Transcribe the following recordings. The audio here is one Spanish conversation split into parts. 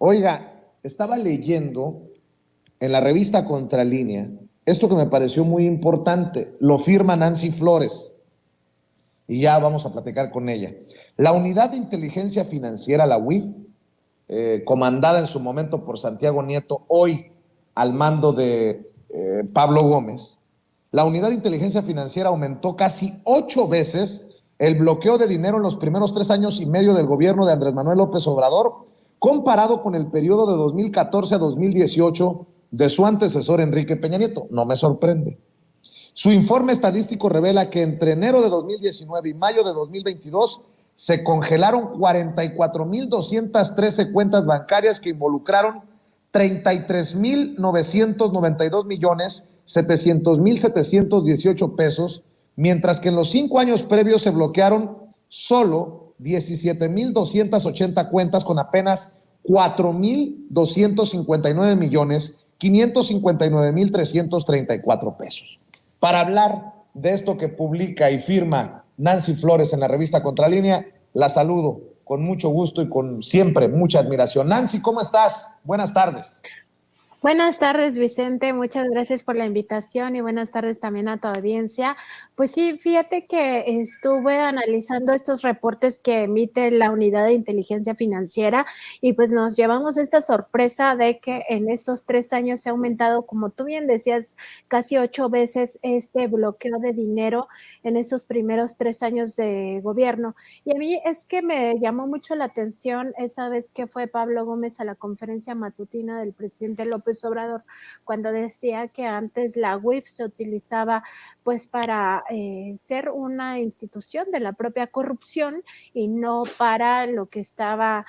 Oiga, estaba leyendo en la revista Contralínea esto que me pareció muy importante. Lo firma Nancy Flores y ya vamos a platicar con ella. La Unidad de Inteligencia Financiera, la UIF, comandada en su momento por Santiago Nieto, hoy al mando de Pablo Gómez, la Unidad de Inteligencia Financiera aumentó casi 8 veces el bloqueo de dinero en los primeros 3 años y medio del gobierno de Andrés Manuel López Obrador, comparado con el periodo de 2014 a 2018 de su antecesor Enrique Peña Nieto. No me sorprende. Su informe estadístico revela que entre enero de 2019 y mayo de 2022 se congelaron 44,213 cuentas bancarias que involucraron 33,992,700,718 pesos, mientras que en los 5 años previos se bloquearon solo 17,280 cuentas con apenas 4,259,559,334 pesos. Para hablar de esto que publica y firma Nancy Flores en la revista Contralínea, la saludo con mucho gusto y con siempre mucha admiración. Nancy, ¿cómo estás? Buenas tardes. Buenas tardes, Vicente. Muchas gracias por la invitación y buenas tardes también a tu audiencia. Pues sí, fíjate que estuve analizando estos reportes que emite la Unidad de Inteligencia Financiera y pues nos llevamos esta sorpresa de que en estos 3 años se ha aumentado, como tú bien decías, casi 8 veces este bloqueo de dinero en esos primeros 3 años de gobierno. Y a mí es que me llamó mucho la atención esa vez que fue Pablo Gómez a la conferencia matutina del presidente López Obrador, cuando decía que antes la UIF se utilizaba pues para ser una institución de la propia corrupción y no para lo que estaba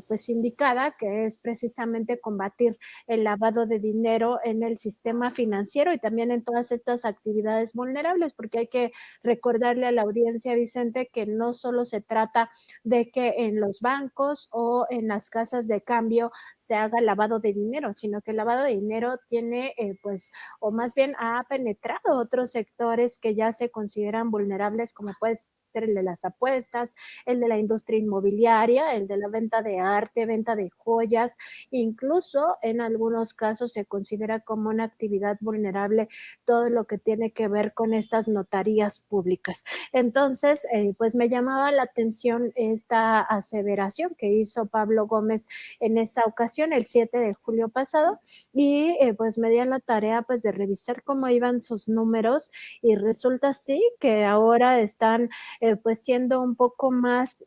pues indicada, que es precisamente combatir el lavado de dinero en el sistema financiero y también en todas estas actividades vulnerables, porque hay que recordarle a la audiencia, Vicente, que no solo se trata de que en los bancos o en las casas de cambio se haga lavado de dinero, sino que el lavado de dinero tiene, pues, o más bien ha penetrado otros sectores que ya se consideran vulnerables, como puede ser el de las apuestas, el de la industria inmobiliaria, el de la venta de arte, venta de joyas, incluso en algunos casos se considera como una actividad vulnerable todo lo que tiene que ver con estas notarías públicas. Entonces, pues me llamaba la atención esta aseveración que hizo Pablo Gómez en esa ocasión, el 7 de julio pasado, y pues me di la tarea pues de revisar cómo iban sus números y resulta sí que ahora están pues siendo un poco más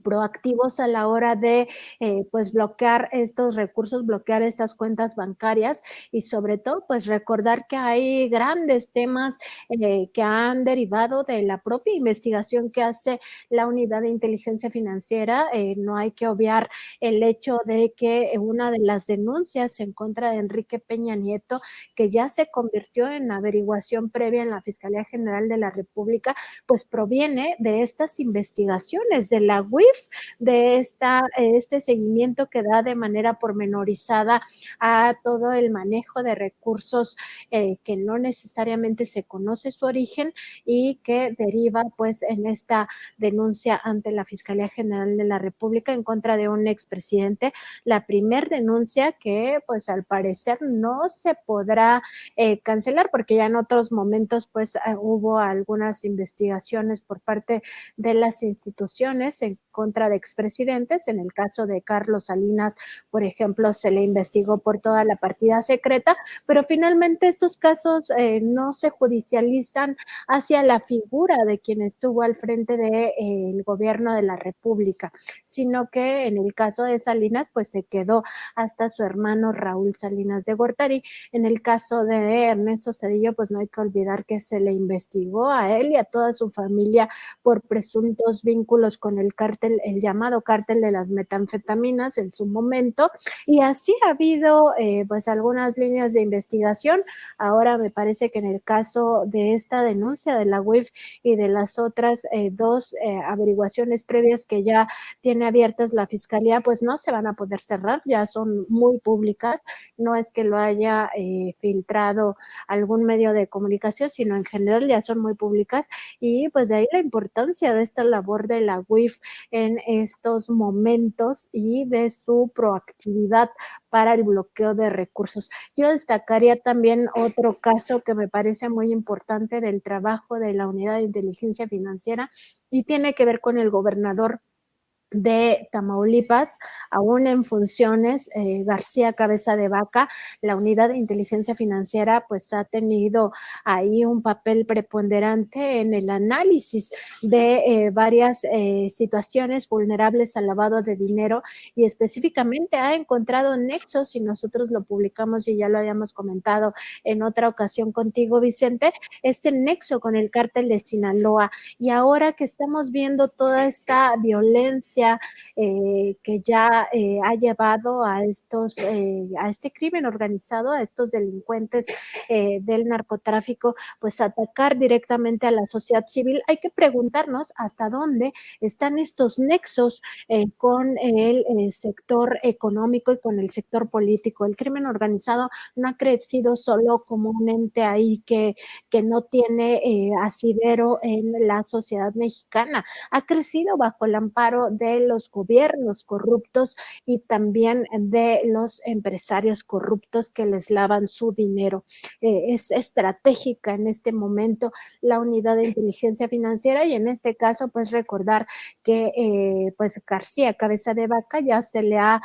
proactivos a la hora de pues bloquear estos recursos, bloquear estas cuentas bancarias y sobre todo pues recordar que hay grandes temas que han derivado de la propia investigación que hace la Unidad de Inteligencia Financiera. No hay que obviar el hecho de que una de las denuncias en contra de Enrique Peña Nieto, que ya se convirtió en averiguación previa en la Fiscalía General de la República, pues proviene de estas investigaciones de la UIF, de este seguimiento que da de manera pormenorizada a todo el manejo de recursos que no necesariamente se conoce su origen y que deriva pues en esta denuncia ante la Fiscalía General de la República en contra de un expresidente, la primer denuncia que pues al parecer no se podrá cancelar porque ya en otros momentos pues hubo algunas investigaciones por parte de las instituciones en contra de expresidentes. En el caso de Carlos Salinas, por ejemplo, se le investigó por toda la partida secreta, pero finalmente estos casos no se judicializan hacia la figura de quien estuvo al frente del gobierno de la República, sino que en el caso de Salinas, pues se quedó hasta su hermano Raúl Salinas de Gortari. En el caso de Ernesto Zedillo, pues no hay que olvidar que se le investigó a él y a toda su familia por presuntos vínculos con el cártel, el llamado cártel de las metanfetaminas en su momento, y así ha habido pues algunas líneas de investigación. Ahora me parece que en el caso de esta denuncia de la UIF y de las otras dos averiguaciones previas que ya tiene abiertas la Fiscalía, pues no se van a poder cerrar, ya son muy públicas, no es que lo haya filtrado algún medio de comunicación, sino en general ya son muy públicas y pues de ahí la importancia de esta labor de la UIF en estos momentos y de su proactividad para el bloqueo de recursos. Yo destacaría también otro caso que me parece muy importante del trabajo de la Unidad de Inteligencia Financiera y tiene que ver con el gobernador de Tamaulipas, aún en funciones, García Cabeza de Vaca. La Unidad de Inteligencia Financiera pues ha tenido ahí un papel preponderante en el análisis de varias situaciones vulnerables al lavado de dinero y específicamente ha encontrado nexos, y nosotros lo publicamos y ya lo habíamos comentado en otra ocasión contigo, Vicente, este nexo con el cártel de Sinaloa. Y ahora que estamos viendo toda esta violencia que ya ha llevado a a este crimen organizado, a estos delincuentes del narcotráfico, pues atacar directamente a la sociedad civil. Hay que preguntarnos hasta dónde están estos nexos con el sector económico y con el sector político. El crimen organizado no ha crecido solo como un ente ahí que no tiene asidero en la sociedad mexicana, ha crecido bajo el amparo de los gobiernos corruptos y también de los empresarios corruptos que les lavan su dinero. Es estratégica en este momento la Unidad de Inteligencia Financiera y en este caso pues recordar que pues García Cabeza de Vaca ya se le ha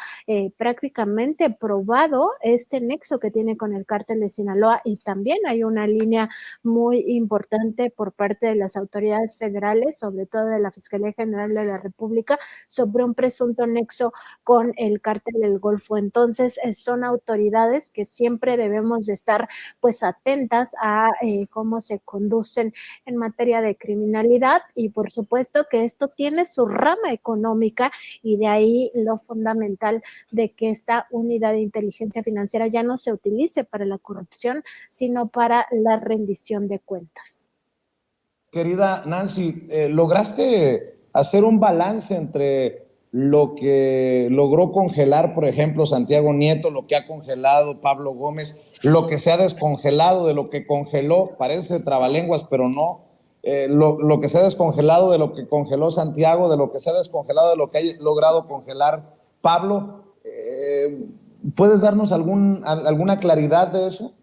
prácticamente probado este nexo que tiene con el cártel de Sinaloa y también hay una línea muy importante por parte de las autoridades federales, sobre todo de la Fiscalía General de la República, sobre un presunto nexo con el cártel del Golfo. Entonces, son autoridades que siempre debemos de estar pues atentas a cómo se conducen en materia de criminalidad y por supuesto que esto tiene su rama económica y de ahí lo fundamental de que esta unidad de inteligencia financiera ya no se utilice para la corrupción, sino para la rendición de cuentas. Querida Nancy, ¿lograste hacer un balance entre lo que logró congelar, por ejemplo, Santiago Nieto, lo que ha congelado Pablo Gómez, lo que se ha descongelado de lo que congeló, parece trabalenguas, pero no, lo que se ha descongelado de lo que congeló Santiago, de lo que se ha descongelado de lo que ha logrado congelar Pablo? ¿Puedes darnos alguna claridad de eso?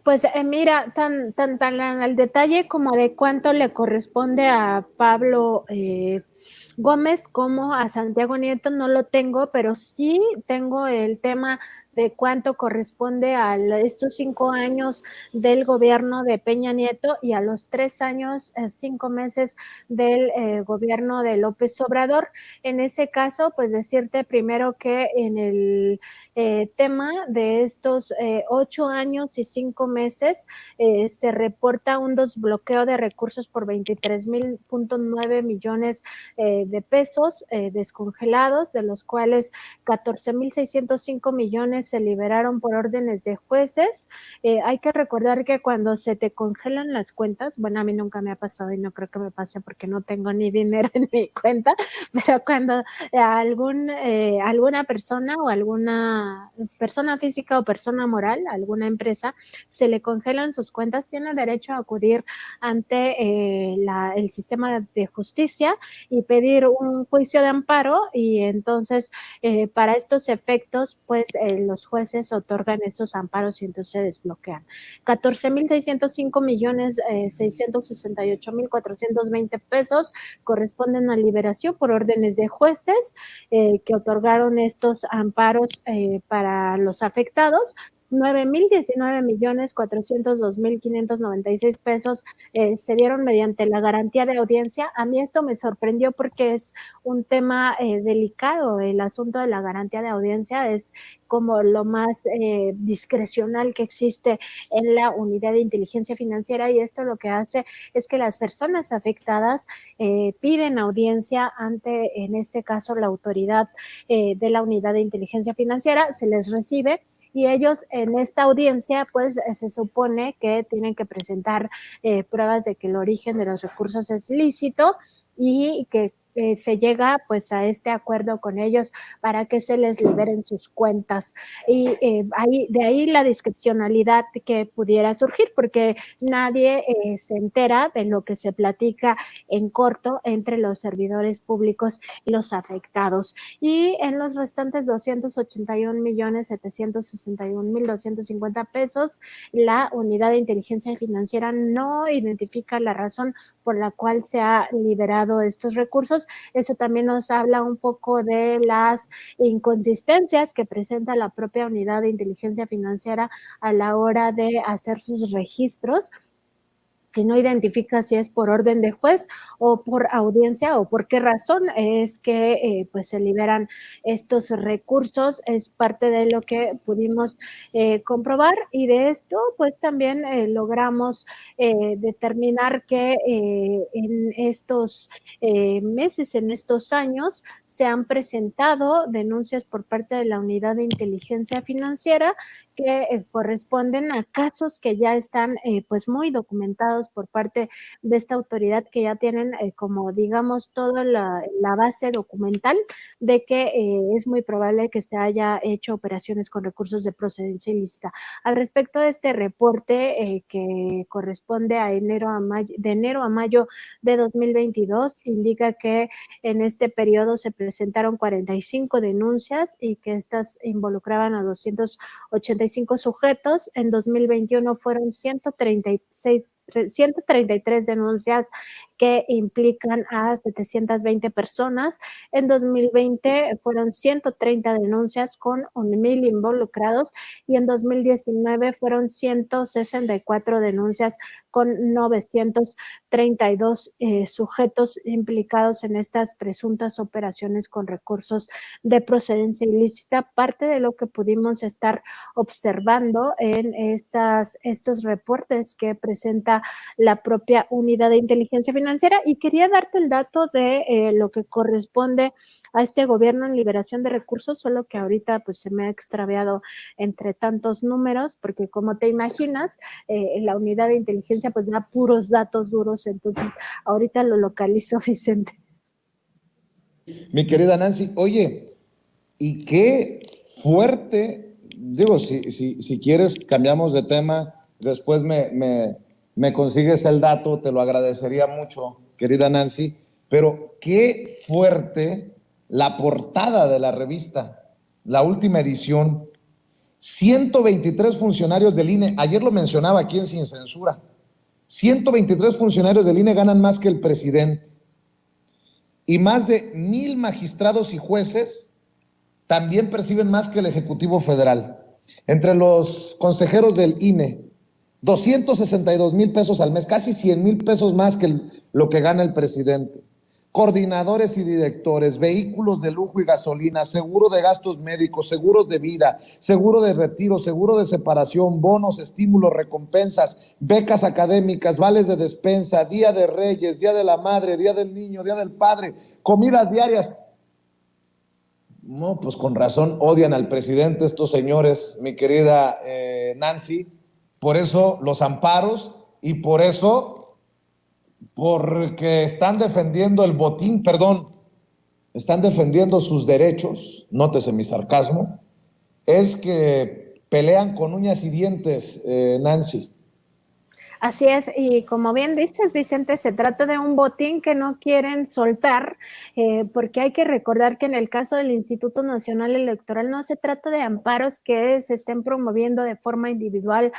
Pues mira, tan al detalle como de cuánto le corresponde a Pablo Gómez como a Santiago Nieto no lo tengo, pero sí tengo el tema de cuánto corresponde a estos 5 años del gobierno de Peña Nieto y a los 3 años, 5 meses del gobierno de López Obrador. En ese caso, pues decirte primero que en el tema de estos 8 años y 5 meses se reporta un desbloqueo de recursos por 23.9 millones de pesos descongelados, de los cuales 14.605 millones se liberaron por órdenes de jueces. Hay que recordar que cuando se te congelan las cuentas, bueno, a mí nunca me ha pasado y no creo que me pase porque no tengo ni dinero en mi cuenta, pero cuando alguna persona o alguna persona física o persona moral, alguna empresa, se le congelan sus cuentas, tiene derecho a acudir ante el sistema de justicia y pedir un juicio de amparo y entonces para estos efectos pues los jueces otorgan estos amparos y entonces se desbloquean. 14.605 millones 668.420 pesos corresponden a liberación por órdenes de jueces que otorgaron estos amparos para los afectados. 9.019.402.596 pesos se dieron mediante la garantía de audiencia. A mí esto me sorprendió porque es un tema delicado. El asunto de la garantía de audiencia es como lo más discrecional que existe en la unidad de inteligencia financiera y esto lo que hace es que las personas afectadas piden audiencia ante, en este caso, la autoridad de la unidad de inteligencia financiera, se les recibe y ellos en esta audiencia pues se supone que tienen que presentar pruebas de que el origen de los recursos es lícito y que se llega pues a este acuerdo con ellos para que se les liberen sus cuentas y de ahí la discrecionalidad que pudiera surgir porque nadie se entera de lo que se platica en corto entre los servidores públicos y los afectados. Y en los restantes 281.761.250 pesos, la unidad de inteligencia financiera no identifica la razón por la cual se ha liberado estos recursos. Eso también nos habla un poco de las inconsistencias que presenta la propia unidad de inteligencia financiera a la hora de hacer sus registros, que no identifica si es por orden de juez o por audiencia o por qué razón es que pues se liberan estos recursos. Es parte de lo que pudimos comprobar y de esto pues también logramos determinar que en estos meses, en estos años, se han presentado denuncias por parte de la unidad de inteligencia financiera que corresponden a casos que ya están pues muy documentados por parte de esta autoridad, que ya tienen como digamos toda la base documental de que es muy probable que se haya hecho operaciones con recursos de procedencia ilícita. Al respecto de este reporte que corresponde a de enero a mayo de 2022, indica que en este periodo se presentaron 45 denuncias y que estas involucraban a 285 sujetos. En 2021 fueron 133 denuncias que implican a 720 personas. En 2020 fueron 130 denuncias con 1,000 involucrados y en 2019 fueron 164 denuncias con 932 sujetos implicados en estas presuntas operaciones con recursos de procedencia ilícita. Parte de lo que pudimos estar observando en estos reportes que presenta la propia unidad de inteligencia financiera, y quería darte el dato de lo que corresponde a este gobierno en liberación de recursos, solo que ahorita pues se me ha extraviado entre tantos números, porque como te imaginas, la unidad de inteligencia pues da puros datos duros, entonces ahorita lo localizo, Vicente. Mi querida Nancy, oye, y qué fuerte, digo, si quieres cambiamos de tema, después me consigues el dato, te lo agradecería mucho, querida Nancy, pero qué fuerte la portada de la revista, la última edición, 123 funcionarios del INE, ayer lo mencionaba aquí en Sin Censura, 123 funcionarios del INE ganan más que el presidente y más de 1,000 magistrados y jueces también perciben más que el Ejecutivo Federal. Entre los consejeros del INE, 262,000 pesos al mes, casi 100,000 pesos más que lo que gana el presidente. Coordinadores y directores, vehículos de lujo y gasolina, seguro de gastos médicos, seguros de vida, seguro de retiro, seguro de separación, bonos, estímulos, recompensas, becas académicas, vales de despensa, Día de Reyes, Día de la Madre, Día del Niño, Día del Padre, comidas diarias. No, pues con razón odian al presidente estos señores, mi querida Nancy. Por eso los amparos y por eso, porque están defendiendo el botín, perdón, están defendiendo sus derechos, nótese mi sarcasmo, es que pelean con uñas y dientes, Nancy. Así es, y como bien dices, Vicente, se trata de un botín que no quieren soltar, porque hay que recordar que en el caso del Instituto Nacional Electoral no se trata de amparos que se estén promoviendo de forma individual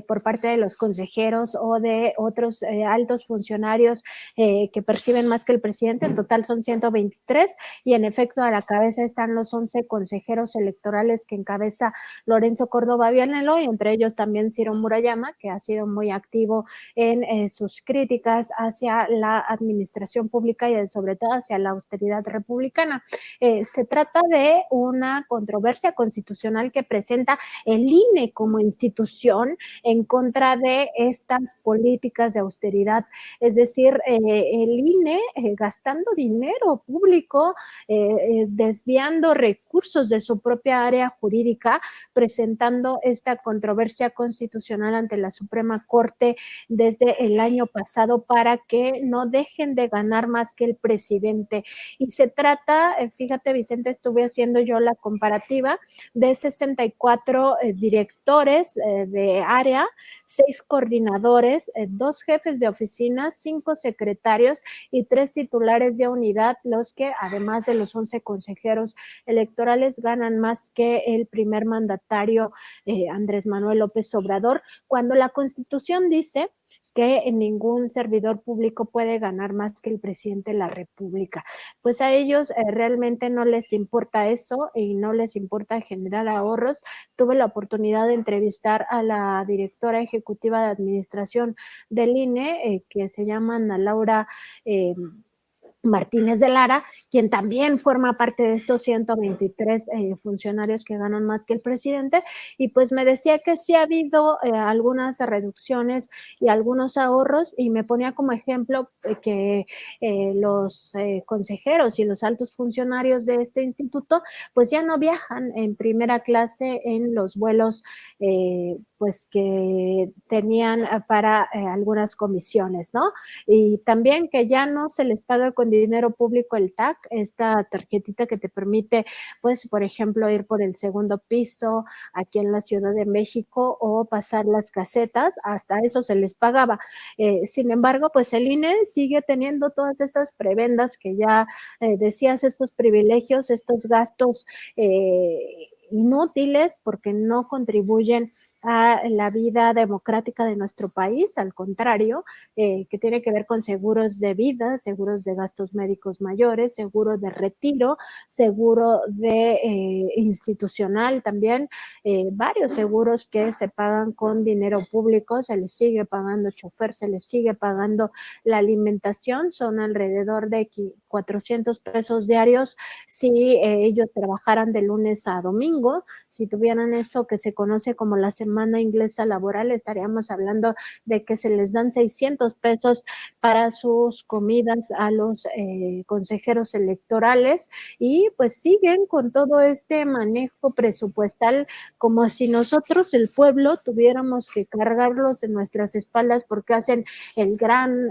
por parte de los consejeros o de otros altos funcionarios que perciben más que el presidente. En total son 123 y en efecto a la cabeza están los 11 consejeros electorales que encabeza Lorenzo Córdoba Vianello, y entre ellos también Ciro Murayama, que ha sido muy activo en sus críticas hacia la administración pública y sobre todo hacia la austeridad republicana. Se trata de una controversia constitucional que presenta el INE como institución en contra de estas políticas de austeridad, es decir, el INE gastando dinero público, desviando recursos recursos de su propia área jurídica, presentando esta controversia constitucional ante la Suprema Corte desde el año pasado para que no dejen de ganar más que el presidente. Y se trata, fíjate Vicente, estuve haciendo yo la comparativa de 64 directores de área, 6 coordinadores, 2 jefes de oficina, 5 secretarios y 3 titulares de unidad, los que además de los 11 consejeros electorales ganan más que el primer mandatario Andrés Manuel López Obrador, cuando la Constitución dice que ningún servidor público puede ganar más que el presidente de la República. Pues a ellos realmente no les importa eso y no les importa generar ahorros. Tuve la oportunidad de entrevistar a la directora ejecutiva de administración del INE, que se llama Ana Laura Martínez de Lara, quien también forma parte de estos 123 funcionarios que ganan más que el presidente, y pues me decía que sí ha habido algunas reducciones y algunos ahorros, y me ponía como ejemplo que los consejeros y los altos funcionarios de este instituto pues ya no viajan en primera clase en los vuelos pues que tenían para algunas comisiones, ¿no? Y también que ya no se les paga con dinero público el TAC, esta tarjetita que te permite, pues, por ejemplo, ir por el segundo piso aquí en la Ciudad de México o pasar las casetas, hasta eso se les pagaba. Sin embargo, pues el INE sigue teniendo todas estas prebendas que ya decías, estos privilegios, estos gastos inútiles porque no contribuyen a la vida democrática de nuestro país, al contrario, que tiene que ver con seguros de vida, seguros de gastos médicos mayores, seguro de retiro, seguro de institucional también, varios seguros que se pagan con dinero público, se les sigue pagando chofer, se les sigue pagando la alimentación, son alrededor de 400 pesos diarios si ellos trabajaran de lunes a domingo, si tuvieran eso que se conoce como la semana inglesa laboral, estaríamos hablando de que se les dan 600 pesos para sus comidas a los consejeros electorales y pues siguen con todo este manejo presupuestal como si nosotros, el pueblo, tuviéramos que cargarlos en nuestras espaldas porque hacen el gran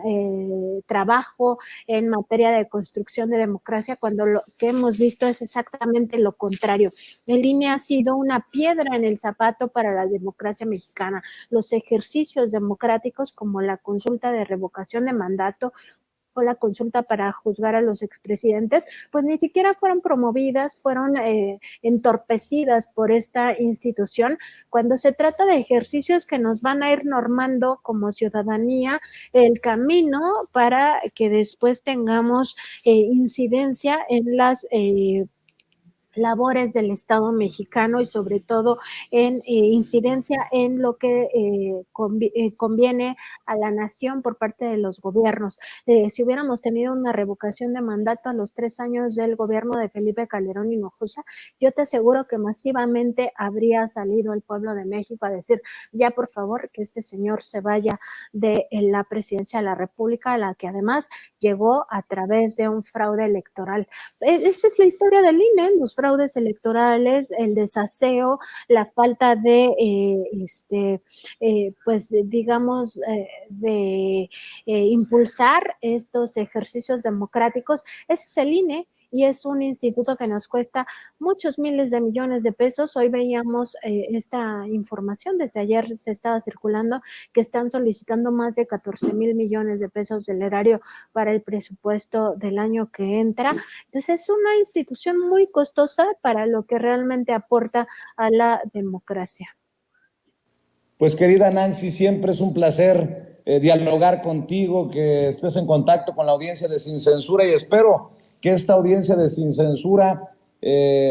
trabajo en materia de construcción de democracia, cuando lo que hemos visto es exactamente lo contrario. El INE ha sido una piedra en el zapato para la democracia mexicana. Los ejercicios democráticos como la consulta de revocación de mandato o la consulta para juzgar a los expresidentes, pues ni siquiera fueron promovidas, fueron entorpecidas por esta institución, cuando se trata de ejercicios que nos van a ir normando como ciudadanía el camino para que después tengamos incidencia en las labores del Estado mexicano y sobre todo en incidencia en lo que conviene a la nación por parte de los gobiernos. Si hubiéramos tenido una revocación de mandato a los 3 años del gobierno de Felipe Calderón Hinojosa, yo te aseguro que masivamente habría salido el pueblo de México a decir, ya por favor que este señor se vaya de la presidencia de la República, a la que además llegó a través de un fraude electoral. Esa es la historia del INE, los fraudes electorales, el desaseo, la falta de, pues digamos, de impulsar estos ejercicios democráticos. Ese es el INE. Y es un instituto que nos cuesta muchos miles de millones de pesos. Hoy veíamos esta información, desde ayer se estaba circulando que están solicitando más de 14 mil millones de pesos del erario para el presupuesto del año que entra. Entonces es una institución muy costosa para lo que realmente aporta a la democracia. Pues querida Nancy, siempre es un placer dialogar contigo, que estés en contacto con la audiencia de Sin Censura y espero que esta audiencia de Sin Censura,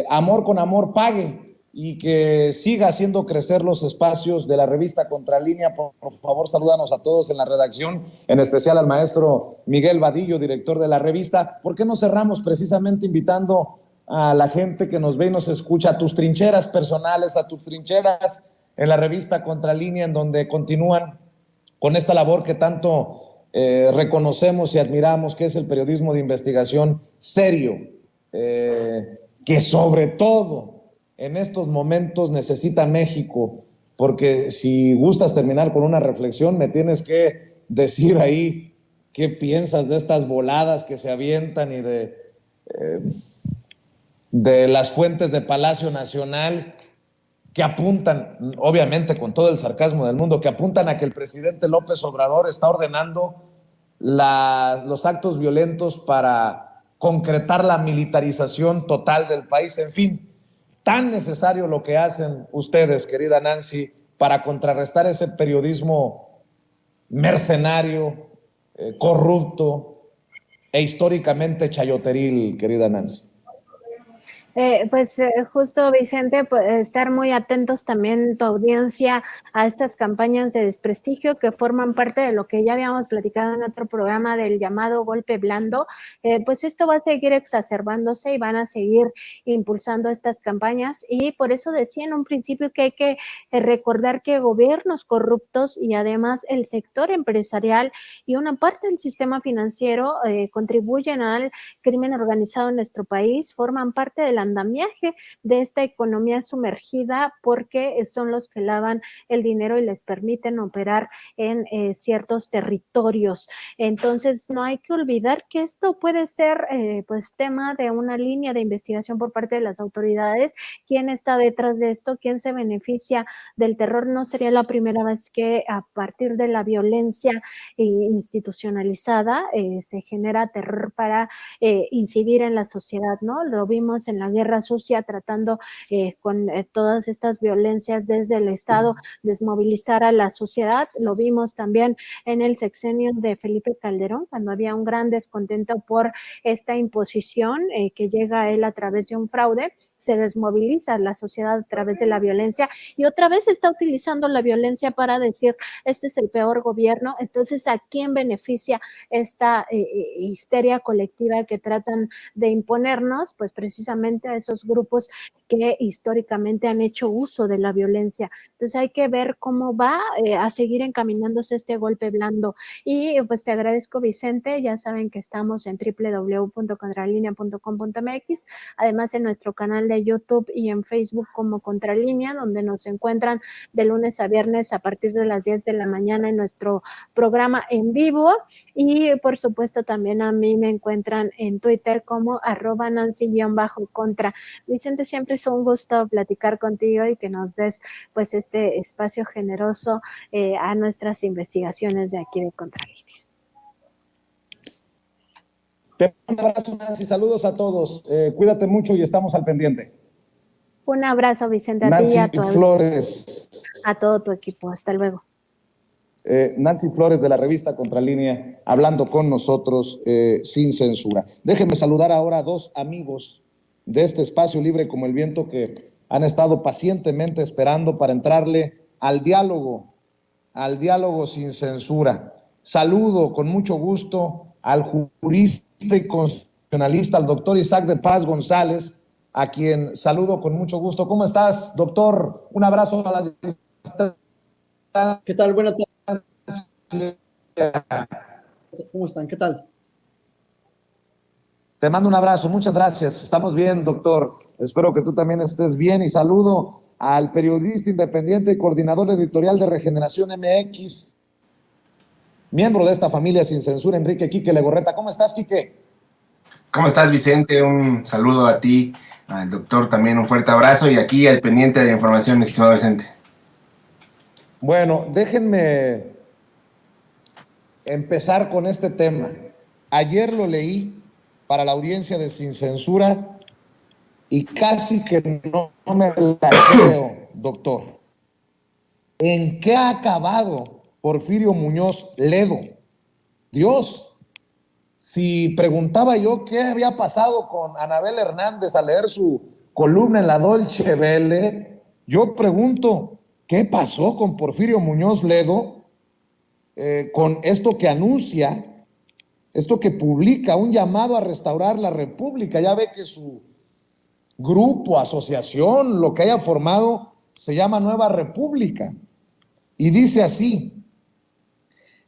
amor con amor, pague y que siga haciendo crecer los espacios de la revista Contralínea. Por favor, salúdanos a todos en la redacción, en especial al maestro Miguel Vadillo, director de la revista. ¿Por qué no cerramos precisamente invitando a la gente que nos ve y nos escucha a tus trincheras personales, a tus trincheras en la revista Contralínea, en donde continúan con esta labor que tanto reconocemos y admiramos, que es el periodismo de investigación serio, que sobre todo en estos momentos necesita México, porque si gustas terminar con una reflexión, me tienes que decir ahí qué piensas de estas voladas que se avientan y de las fuentes de Palacio Nacional que apuntan, obviamente con todo el sarcasmo del mundo, que apuntan a que el presidente López Obrador está ordenando los actos violentos para concretar la militarización total del país. En fin, tan necesario lo que hacen ustedes, querida Nancy, para contrarrestar ese periodismo mercenario, corrupto e históricamente chayoteril, querida Nancy. Justo, Vicente, pues, estar muy atentos también tu audiencia a estas campañas de desprestigio que forman parte de lo que ya habíamos platicado en otro programa del llamado golpe blando. Pues esto va a seguir exacerbándose y van a seguir impulsando estas campañas, y por eso decía en un principio que hay que recordar que gobiernos corruptos y además el sector empresarial y una parte del sistema financiero contribuyen al crimen organizado en nuestro país, forman parte de la andamiaje de esta economía sumergida, porque son los que lavan el dinero y les permiten operar en ciertos territorios. Entonces no hay que olvidar que esto puede ser pues tema de una línea de investigación por parte de las autoridades. ¿Quién está detrás de esto? ¿Quién se beneficia del terror? No sería la primera vez que a partir de la violencia institucionalizada se genera terror para incidir en la sociedad, ¿no? Lo vimos en la Guerra Sucia, tratando con todas estas violencias desde el Estado, desmovilizar a la sociedad. Lo vimos también en el sexenio de Felipe Calderón, cuando había un gran descontento por esta imposición que llega a él a través de un fraude. Se desmoviliza la sociedad a través de la violencia, y otra vez está utilizando la violencia para decir, este es el peor gobierno. Entonces, ¿a quién beneficia esta histeria colectiva que tratan de imponernos? Pues precisamente a esos grupos que históricamente han hecho uso de la violencia. Entonces hay que ver cómo va a seguir encaminándose este golpe blando. Y pues te agradezco, Vicente. Ya saben que estamos en www.contralinea.com.mx, además en nuestro canal de YouTube y en Facebook como Contralínea, donde nos encuentran de lunes a viernes a partir de las 10 de la mañana en nuestro programa en vivo. Y por supuesto también a mí me encuentran en Twitter como @Nancy_contra. Vicente, siempre es un gusto platicar contigo y que nos des pues este espacio generoso a nuestras investigaciones de aquí de Contralínea. Te mando un abrazo, Nancy, saludos a todos, cuídate mucho y estamos al pendiente. Un abrazo, Vicente, a Nancy ti y a Flores. a todo tu equipo. Hasta luego. Nancy Flores de la revista Contralínea, hablando con nosotros sin censura. Déjenme saludar ahora a dos amigos de este espacio libre como el viento que han estado pacientemente esperando para entrarle al diálogo sin censura. Saludo con mucho gusto al jurista y constitucionalista, al doctor Isaac de Paz González, a quien saludo con mucho gusto. ¿Cómo estás, doctor? Un abrazo a la distancia. ¿Qué tal? Buenas tardes. ¿Cómo están? ¿Qué tal? Te mando un abrazo, muchas gracias. Estamos bien, doctor. Espero que tú también estés bien, y saludo al periodista independiente y coordinador editorial de Regeneración MX, miembro de esta familia sin censura, Enrique Quique Legorreta. ¿Cómo estás, Quique? ¿Cómo estás, Vicente? Un saludo a ti, al doctor también un fuerte abrazo, y aquí al pendiente de la información, estimado Vicente. Bueno, déjenme empezar con este tema. Ayer lo leí para la audiencia de Sin Censura y casi que no me la creo, doctor. ¿En qué ha acabado Porfirio Muñoz Ledo? Dios, si preguntaba yo qué había pasado con Anabel Hernández al leer su columna en la Dolce Vele, yo pregunto, ¿qué pasó con Porfirio Muñoz Ledo con esto que anuncia, esto que publica, un llamado a restaurar la República? Ya ve que su grupo, asociación, lo que haya formado, se llama Nueva República. Y dice así: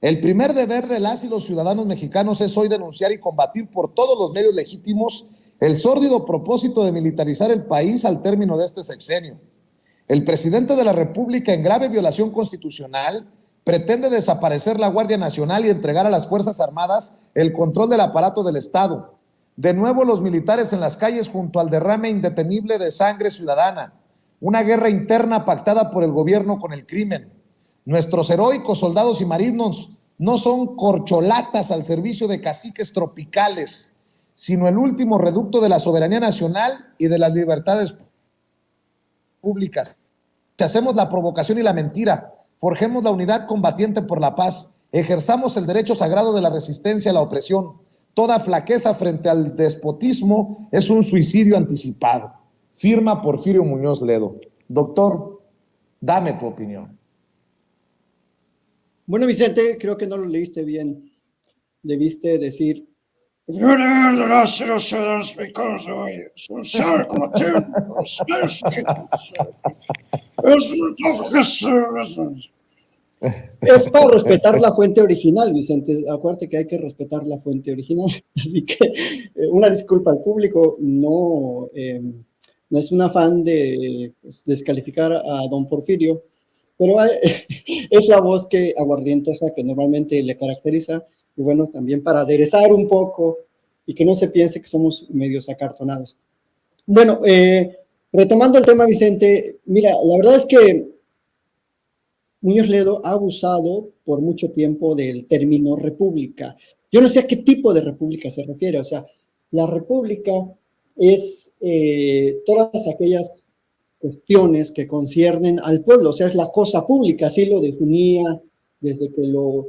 el primer deber de las y los ciudadanos mexicanos es hoy denunciar y combatir por todos los medios legítimos el sórdido propósito de militarizar el país al término de este sexenio. El presidente de la República, en grave violación constitucional, pretende desaparecer la Guardia Nacional y entregar a las Fuerzas Armadas el control del aparato del Estado. De nuevo los militares en las calles junto al derrame indetenible de sangre ciudadana. Una guerra interna pactada por el gobierno con el crimen. Nuestros heroicos soldados y marinos no son corcholatas al servicio de caciques tropicales, sino el último reducto de la soberanía nacional y de las libertades públicas. Hacemos la provocación y la mentira, forjemos la unidad combatiente por la paz, ejerzamos el derecho sagrado de la resistencia a la opresión. Toda flaqueza frente al despotismo es un suicidio anticipado. Firma Porfirio Muñoz Ledo. Doctor, dame tu opinión. Bueno, Vicente, creo que no lo leíste bien. Debiste decir... Es para respetar la fuente original, Vicente. Acuérdate que hay que respetar la fuente original. Así que una disculpa al público. No es un afán de descalificar a don Porfirio, pero es la voz aguardientosa que normalmente le caracteriza. Y bueno, también para aderezar un poco y que no se piense que somos medios acartonados. Bueno, retomando el tema, Vicente, mira, la verdad es que Muñoz Ledo ha abusado por mucho tiempo del término república. Yo no sé a qué tipo de república se refiere. O sea, la república es todas aquellas cuestiones que conciernen al pueblo. O sea, es la cosa pública, así lo definía desde que lo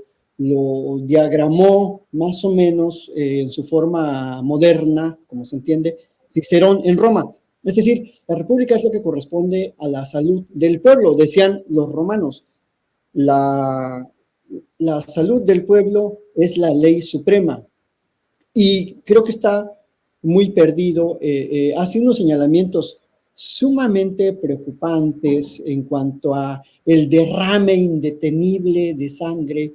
diagramó más o menos en su forma moderna, como se entiende, Cicerón en Roma. Es decir, la república es lo que corresponde a la salud del pueblo, decían los romanos. La salud del pueblo es la ley suprema. Y creo que está muy perdido. Hace unos señalamientos sumamente preocupantes en cuanto a el derrame indetenible de sangre.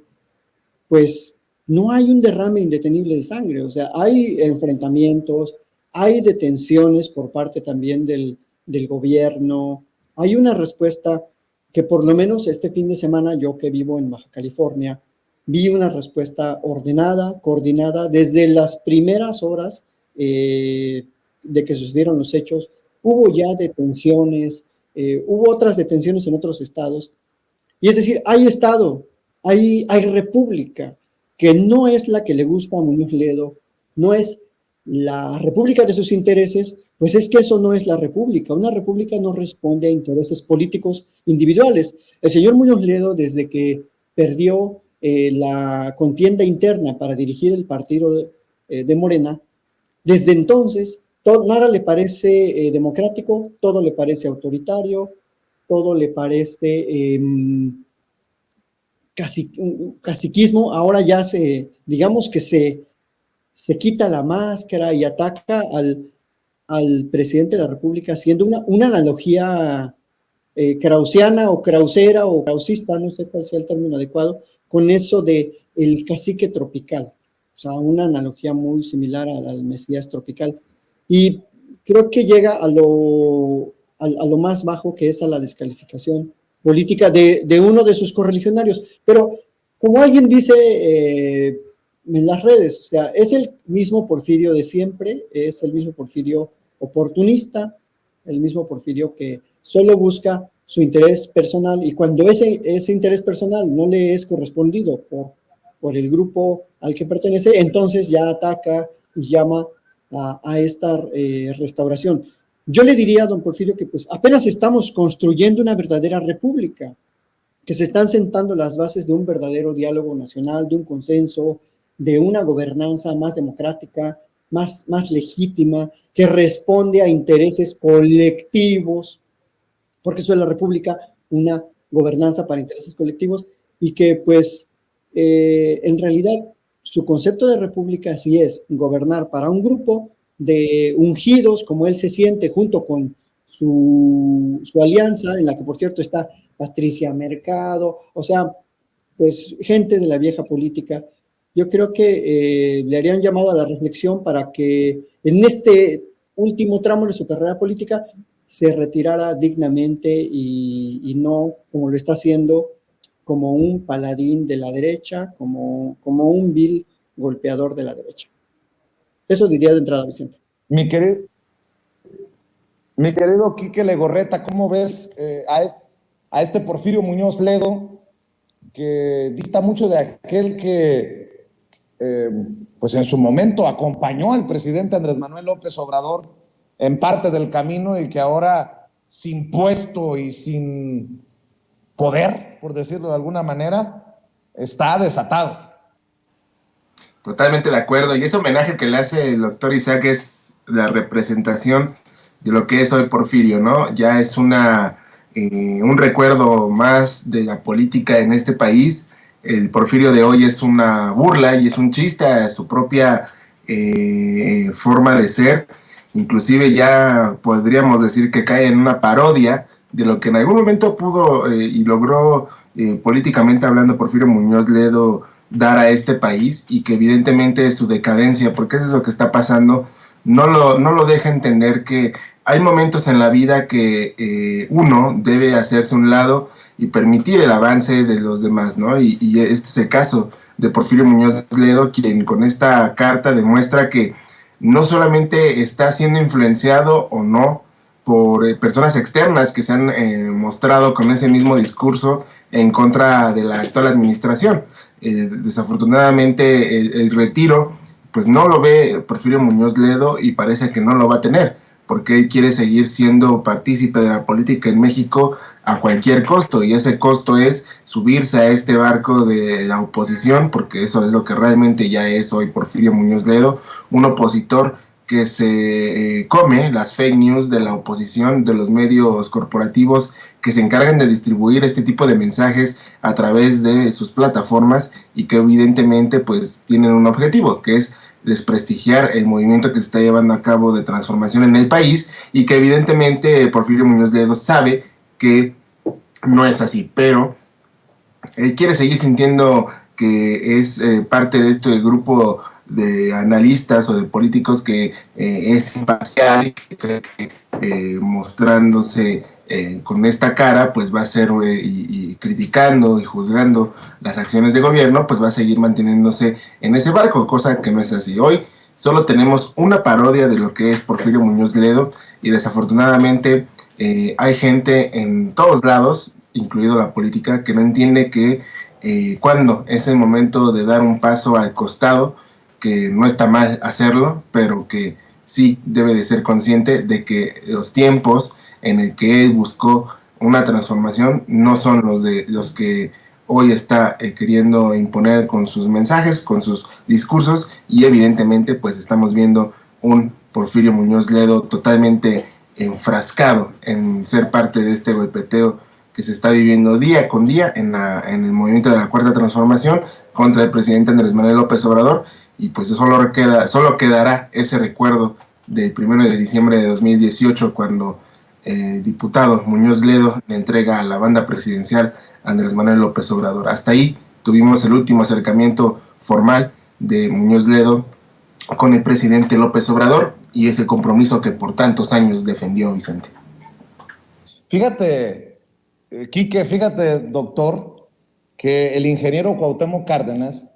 Pues no hay un derrame indetenible de sangre. O sea, hay enfrentamientos, hay detenciones por parte también del gobierno, hay una respuesta que por lo menos este fin de semana, yo que vivo en Baja California, vi una respuesta ordenada, coordinada, desde las primeras horas de que sucedieron los hechos. Hubo ya detenciones, hubo otras detenciones en otros estados, y es decir, hay estado, hay república, que no es la que le gusta a Muñoz Ledo, no es la república de sus intereses. Pues es que eso no es la república. Una república no responde a intereses políticos individuales. El señor Muñoz Ledo, desde que perdió la contienda interna para dirigir el partido de Morena, desde entonces nada le parece democrático, todo le parece autoritario, todo le parece caciquismo. Ahora ya digamos que se quita la máscara y ataca al presidente de la República, haciendo una analogía krausiana o krausera o krausista, no sé cuál sea el término adecuado, con eso de el cacique tropical. O sea, una analogía muy similar al Mesías tropical. Y creo que llega a lo más bajo, que es a la descalificación política de uno de sus correligionarios. Pero, como alguien dice en las redes, o sea, es el mismo Porfirio de siempre, es el mismo Porfirio oportunista, el mismo Porfirio que solo busca su interés personal, y cuando ese interés personal no le es correspondido por el grupo al que pertenece, entonces ya ataca y llama a esta restauración. Yo le diría a don Porfirio que pues apenas estamos construyendo una verdadera república, que se están sentando las bases de un verdadero diálogo nacional, de un consenso, de una gobernanza más democrática, más legítima, que responde a intereses colectivos, porque eso es la república, una gobernanza para intereses colectivos, y que pues en realidad su concepto de república sí es gobernar para un grupo de ungidos, como él se siente, junto con su alianza, en la que por cierto está Patricia Mercado, o sea, pues gente de la vieja política. Yo creo que le harían llamado a la reflexión para que en este último tramo de su carrera política se retirara dignamente y no como lo está haciendo, como un paladín de la derecha, como un vil golpeador de la derecha. Eso diría de entrada, Vicente. Mi querido Quique Legorreta, ¿cómo ves a este Porfirio Muñoz Ledo, que dista mucho de aquel que, pues en su momento acompañó al presidente Andrés Manuel López Obrador en parte del camino y que ahora, sin puesto y sin poder, por decirlo de alguna manera, está desatado? Totalmente de acuerdo. Y ese homenaje que le hace el doctor Isaac es la representación de lo que es hoy Porfirio, ¿no? Ya es un recuerdo más de la política en este país. El Porfirio de hoy es una burla y es un chiste a su propia forma de ser. Inclusive ya podríamos decir que cae en una parodia de lo que en algún momento pudo y logró políticamente hablando Porfirio Muñoz Ledo dar a este país, y que evidentemente su decadencia, porque eso es lo que está pasando, no lo deja entender que hay momentos en la vida que uno debe hacerse un lado y permitir el avance de los demás, ¿no? Y este es el caso de Porfirio Muñoz Ledo, quien con esta carta demuestra que no solamente está siendo influenciado o no por personas externas que se han mostrado con ese mismo discurso en contra de la actual administración. Desafortunadamente el retiro pues no lo ve Porfirio Muñoz Ledo y parece que no lo va a tener, porque él quiere seguir siendo partícipe de la política en México a cualquier costo, y ese costo es subirse a este barco de la oposición, porque eso es lo que realmente ya es hoy Porfirio Muñoz Ledo, un opositor que se come las fake news de la oposición, de los medios corporativos que se encargan de distribuir este tipo de mensajes a través de sus plataformas, y que evidentemente pues tienen un objetivo, que es desprestigiar el movimiento que se está llevando a cabo de transformación en el país, y que evidentemente Porfirio Muñoz Ledo sabe que no es así, pero él quiere seguir sintiendo que es parte de este grupo de analistas o de políticos que es imparcial, y que cree que mostrándose con esta cara pues va a ser y criticando y juzgando las acciones de gobierno, pues va a seguir manteniéndose en ese barco, cosa que no es así. Hoy solo tenemos una parodia de lo que es Porfirio Muñoz Ledo, y desafortunadamente hay gente en todos lados, incluido la política, que no entiende que cuando es el momento de dar un paso al costado, que no está mal hacerlo, pero que sí debe de ser consciente de que los tiempos en el que él buscó una transformación no son los que hoy está queriendo imponer con sus mensajes, con sus discursos, y evidentemente pues estamos viendo un Porfirio Muñoz Ledo totalmente enfrascado en ser parte de este golpeteo que se está viviendo día con día en el movimiento de la Cuarta Transformación contra el presidente Andrés Manuel López Obrador, y pues solo quedará ese recuerdo del 1 de diciembre de 2018, cuando el diputado Muñoz Ledo le entrega a la banda presidencial Andrés Manuel López Obrador. Hasta ahí tuvimos el último acercamiento formal de Muñoz Ledo con el presidente López Obrador, y ese compromiso que por tantos años defendió Vicente. Fíjate, Quique, fíjate, doctor, que el ingeniero Cuauhtémoc Cárdenas,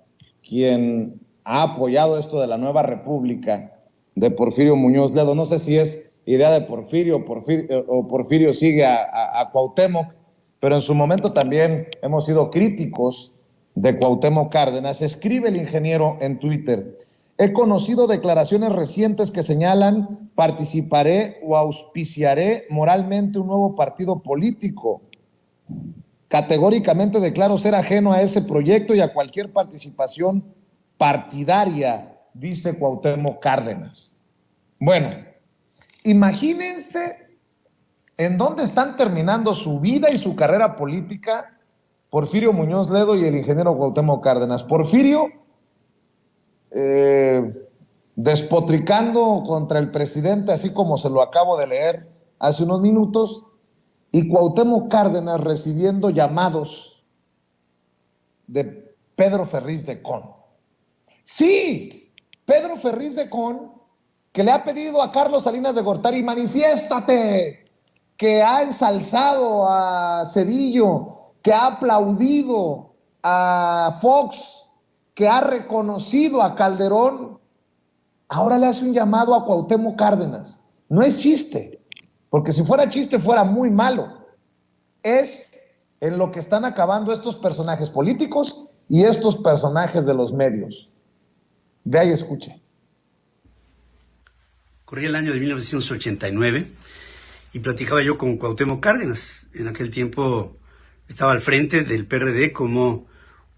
quien ha apoyado esto de la nueva república de Porfirio Muñoz Ledo, no sé si es idea de Porfirio o Porfirio sigue a Cuauhtémoc, pero en su momento también hemos sido críticos de Cuauhtémoc Cárdenas. Escribe el ingeniero en Twitter: he conocido declaraciones recientes que señalan participaré o auspiciaré moralmente un nuevo partido político. Categóricamente declaro ser ajeno a ese proyecto y a cualquier participación partidaria, dice Cuauhtémoc Cárdenas. Bueno, imagínense en dónde están terminando su vida y su carrera política Porfirio Muñoz Ledo y el ingeniero Cuauhtémoc Cárdenas. Porfirio despotricando contra el presidente, así como se lo acabo de leer hace unos minutos, y Cuauhtémoc Cárdenas recibiendo llamados de Pedro Ferriz de Con. Sí, Pedro Ferriz de Con, que le ha pedido a Carlos Salinas de Gortari, manifiéstate, que ha ensalzado a Zedillo, que ha aplaudido a Fox, que ha reconocido a Calderón, ahora le hace un llamado a Cuauhtémoc Cárdenas. No es chiste, porque si fuera chiste fuera muy malo. Es en lo que están acabando estos personajes políticos y estos personajes de los medios. Vea y escuche. Corría el año de 1989 y platicaba yo con Cuauhtémoc Cárdenas. En aquel tiempo estaba al frente del PRD como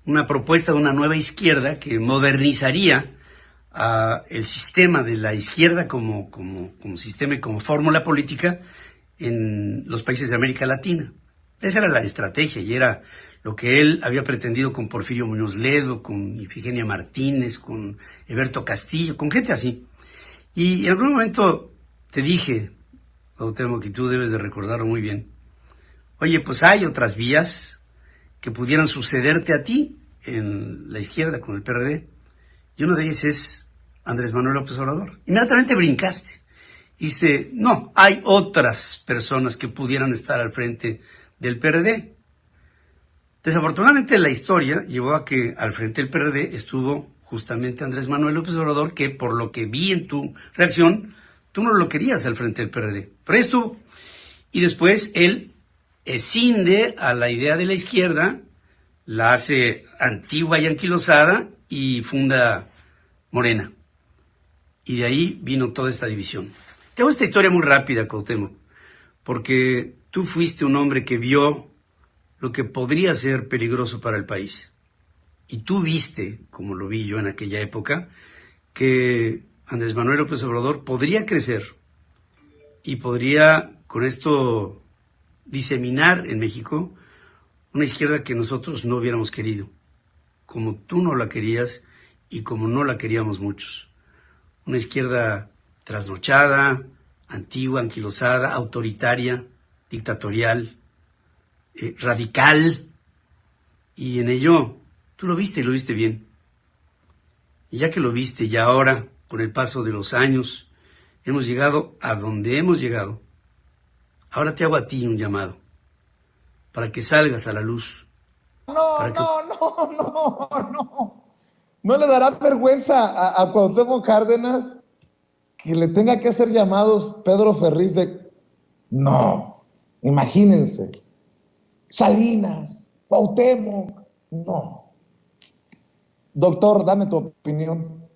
una propuesta de una nueva izquierda que modernizaría el sistema de la izquierda como sistema y como fórmula política en los países de América Latina. Esa era la estrategia y era lo que él había pretendido con Porfirio Muñoz Ledo, con Ifigenia Martínez, con Eberto Castillo, con gente así. Y en algún momento te dije, Cuauhtémoc, que tú debes de recordarlo muy bien, oye, pues hay otras vías que pudieran sucederte a ti en la izquierda con el PRD. Y uno de ellos es Andrés Manuel López Obrador. Inmediatamente brincaste. Y dijiste, no, hay otras personas que pudieran estar al frente del PRD. Desafortunadamente la historia llevó a que al frente del PRD estuvo justamente Andrés Manuel López Obrador, que por lo que vi en tu reacción, tú no lo querías al frente del PRD. Pero ahí estuvo. Y después él escinde a la idea de la izquierda, la hace antigua y anquilosada y funda Morena. Y de ahí vino toda esta división. Te hago esta historia muy rápida, Cuauhtémoc, porque tú fuiste un hombre que vio lo que podría ser peligroso para el país. Y tú viste, como lo vi yo en aquella época, que Andrés Manuel López Obrador podría crecer y podría con esto diseminar en México una izquierda que nosotros no hubiéramos querido, como tú no la querías y como no la queríamos muchos. Una izquierda trasnochada, antigua, anquilosada, autoritaria, dictatorial, radical, y en ello tú lo viste y lo viste bien. Y ya que lo viste y ahora, con el paso de los años, hemos llegado a donde hemos llegado, ahora te hago a ti un llamado, para que salgas a la luz. No. ¿No le dará vergüenza a Cuauhtémoc Cárdenas que le tenga que hacer llamados Pedro Ferriz de... No, imagínense. Salinas, Cuauhtémoc, no. Doctor, dame tu opinión.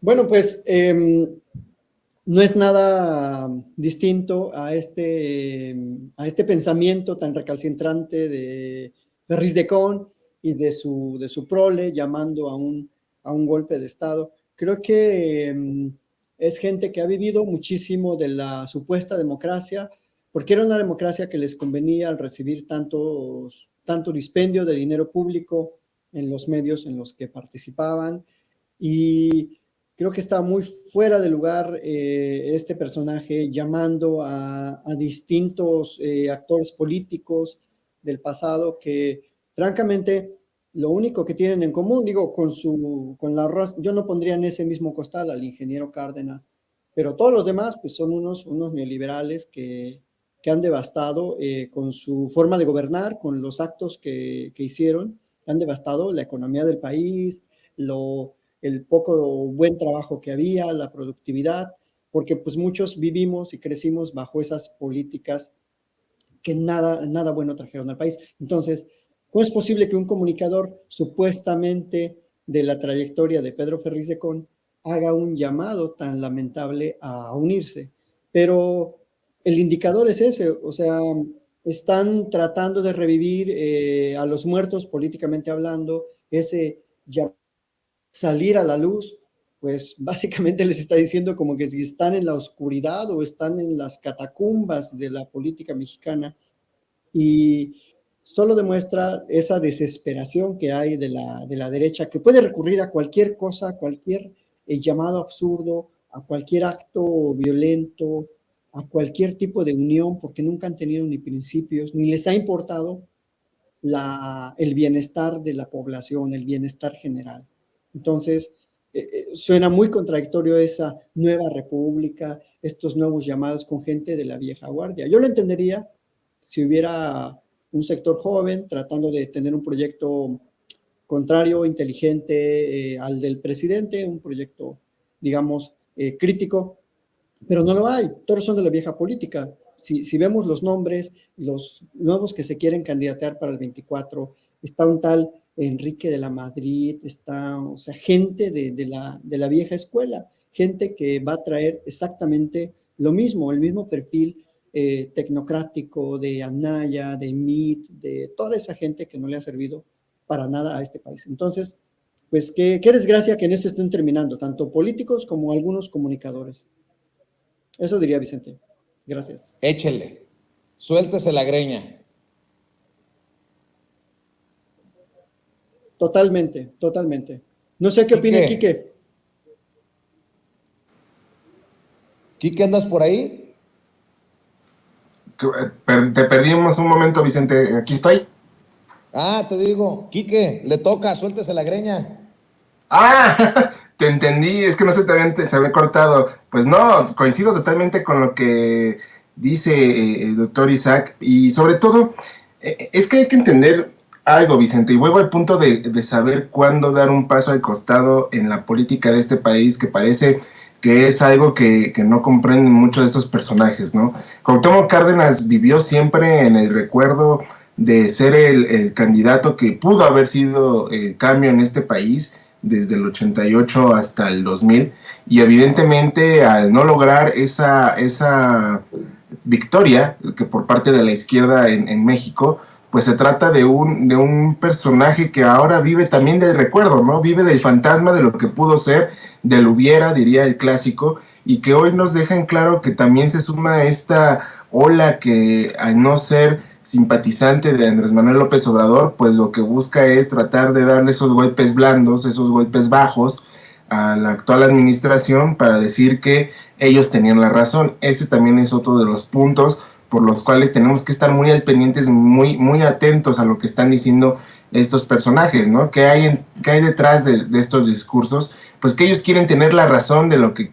Bueno, pues no es nada distinto a este pensamiento tan recalcitrante de Ferriz de Con y de su prole llamando a un golpe de Estado. Creo que es gente que ha vivido muchísimo de la supuesta democracia, porque era una democracia que les convenía al recibir tanto dispendio de dinero público en los medios en los que participaban, y creo que está muy fuera de lugar este personaje llamando a distintos actores políticos del pasado que, francamente, lo único que tienen en común, digo, yo no pondría en ese mismo costal al ingeniero Cárdenas, pero todos los demás pues son unos neoliberales que han devastado con su forma de gobernar, con los actos que hicieron, han devastado la economía del país, el poco buen trabajo que había, la productividad, porque pues muchos vivimos y crecimos bajo esas políticas que nada bueno trajeron al país. Entonces, ¿cómo es posible que un comunicador supuestamente de la trayectoria de Pedro Ferriz de Con haga un llamado tan lamentable a unirse? Pero el indicador es ese, o sea, están tratando de revivir a los muertos políticamente hablando, ese salir a la luz, pues básicamente les está diciendo como que si están en la oscuridad o están en las catacumbas de la política mexicana, y solo demuestra esa desesperación que hay de la derecha, que puede recurrir a cualquier cosa, a cualquier llamado absurdo, a cualquier acto violento, a cualquier tipo de unión, porque nunca han tenido ni principios, ni les ha importado el bienestar de la población, el bienestar general. Entonces, suena muy contradictorio esa nueva república, estos nuevos llamados con gente de la vieja guardia. Yo lo entendería si hubiera un sector joven tratando de tener un proyecto contrario, inteligente al del presidente, un proyecto, digamos, crítico, pero no lo hay, todos son de la vieja política. Si vemos los nombres, los nuevos que se quieren candidatear para el 24, está un tal Enrique de la Madrid, está, o sea, gente de la vieja escuela, gente que va a traer exactamente lo mismo, el mismo perfil tecnocrático de Anaya, de Mit, de toda esa gente que no le ha servido para nada a este país. Entonces, pues qué desgracia que en esto estén terminando, tanto políticos como algunos comunicadores. Eso diría Vicente. Gracias. Échele, suéltese la greña. Totalmente, totalmente. No sé qué opina Quique. ¿Quique, andas por ahí? Te perdimos un momento, Vicente. Aquí estoy. Ah, te digo, Quique, le toca, suéltese la greña. Ah, te entendí, es que no se había cortado. Pues no, coincido totalmente con lo que dice el doctor Isaac, y sobre todo, es que hay que entender algo, Vicente, y vuelvo al punto de saber cuándo dar un paso al costado en la política de este país, que parece que es algo que no comprenden muchos de estos personajes, ¿no? Cuauhtémoc Cárdenas vivió siempre en el recuerdo de ser el candidato que pudo haber sido el cambio en este país desde el 88 hasta el 2000, y evidentemente al no lograr esa victoria que por parte de la izquierda en México, pues se trata de un personaje que ahora vive también del recuerdo, ¿no? Vive del fantasma de lo que pudo ser, del hubiera, diría el clásico, y que hoy nos deja en claro que también se suma esta ola que, al no ser simpatizante de Andrés Manuel López Obrador, pues lo que busca es tratar de darle esos golpes blandos, esos golpes bajos a la actual administración para decir que ellos tenían la razón. Ese también es otro de los puntos por los cuales tenemos que estar muy al pendientes, muy atentos a lo que están diciendo estos personajes, ¿no? ¿Qué hay detrás de estos discursos? Pues que ellos quieren tener la razón de lo que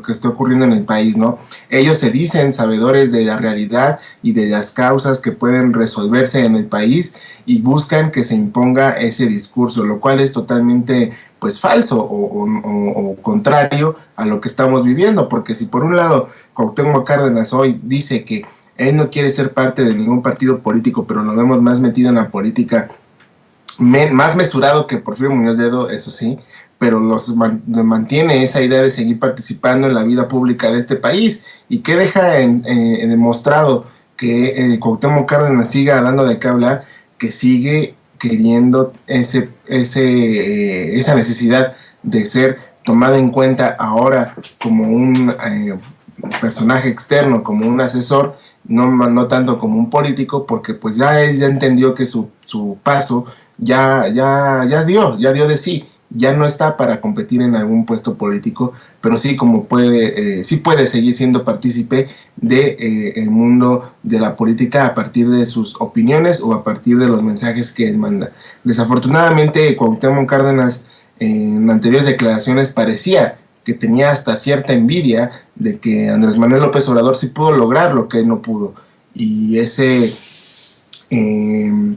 está ocurriendo en el país, ¿no? Ellos se dicen sabedores de la realidad y de las causas que pueden resolverse en el país, y buscan que se imponga ese discurso, lo cual es totalmente, pues, falso o contrario a lo que estamos viviendo, porque si por un lado Cuauhtémoc Cárdenas hoy dice que él no quiere ser parte de ningún partido político, pero lo vemos más metido en la política, más mesurado que Porfirio Muñoz Ledo, eso sí, pero mantiene esa idea de seguir participando en la vida pública de este país, y que deja demostrado que Cuauhtémoc Cárdenas siga dando de qué hablar, que sigue queriendo esa necesidad de ser tomada en cuenta ahora como un personaje externo, como un asesor, no tanto como un político, porque pues ya entendió que su paso ya dio de sí, ya no está para competir en algún puesto político, pero sí sí puede seguir siendo partícipe de el mundo de la política a partir de sus opiniones o a partir de los mensajes que él manda. Desafortunadamente, Cuauhtémoc Cárdenas en anteriores declaraciones parecía que tenía hasta cierta envidia de que Andrés Manuel López Obrador sí pudo lograr lo que él no pudo, y ese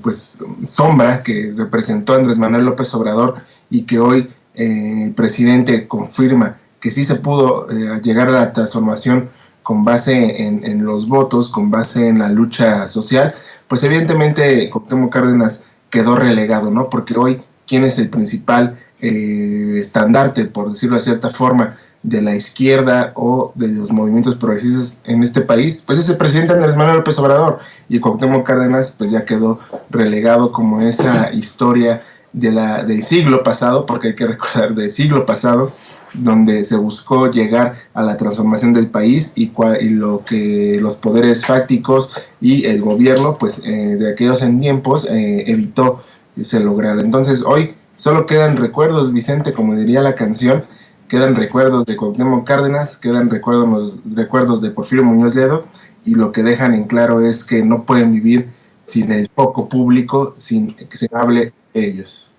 pues sombra que representó Andrés Manuel López Obrador, y que hoy el presidente confirma que sí se pudo llegar a la transformación con base en los votos, con base en la lucha social, pues evidentemente Cuauhtémoc Cárdenas quedó relegado, ¿no? Porque hoy, ¿quién es el principal estandarte, por decirlo de cierta forma, de la izquierda o de los movimientos progresistas en este país? Pues es el presidente Andrés Manuel López Obrador, y Cuauhtémoc Cárdenas pues ya quedó relegado como esa historia del siglo pasado, porque hay que recordar del siglo pasado, donde se buscó llegar a la transformación del país, y lo que los poderes fácticos y el gobierno pues de aquellos tiempos evitó se lograra. Entonces hoy solo quedan recuerdos, Vicente, como diría la canción, quedan recuerdos de Cuauhtémoc Cárdenas, quedan recuerdos de Porfirio Muñoz Ledo, y lo que dejan en claro es que no pueden vivir sin el foco público, sin que se hable de ellos.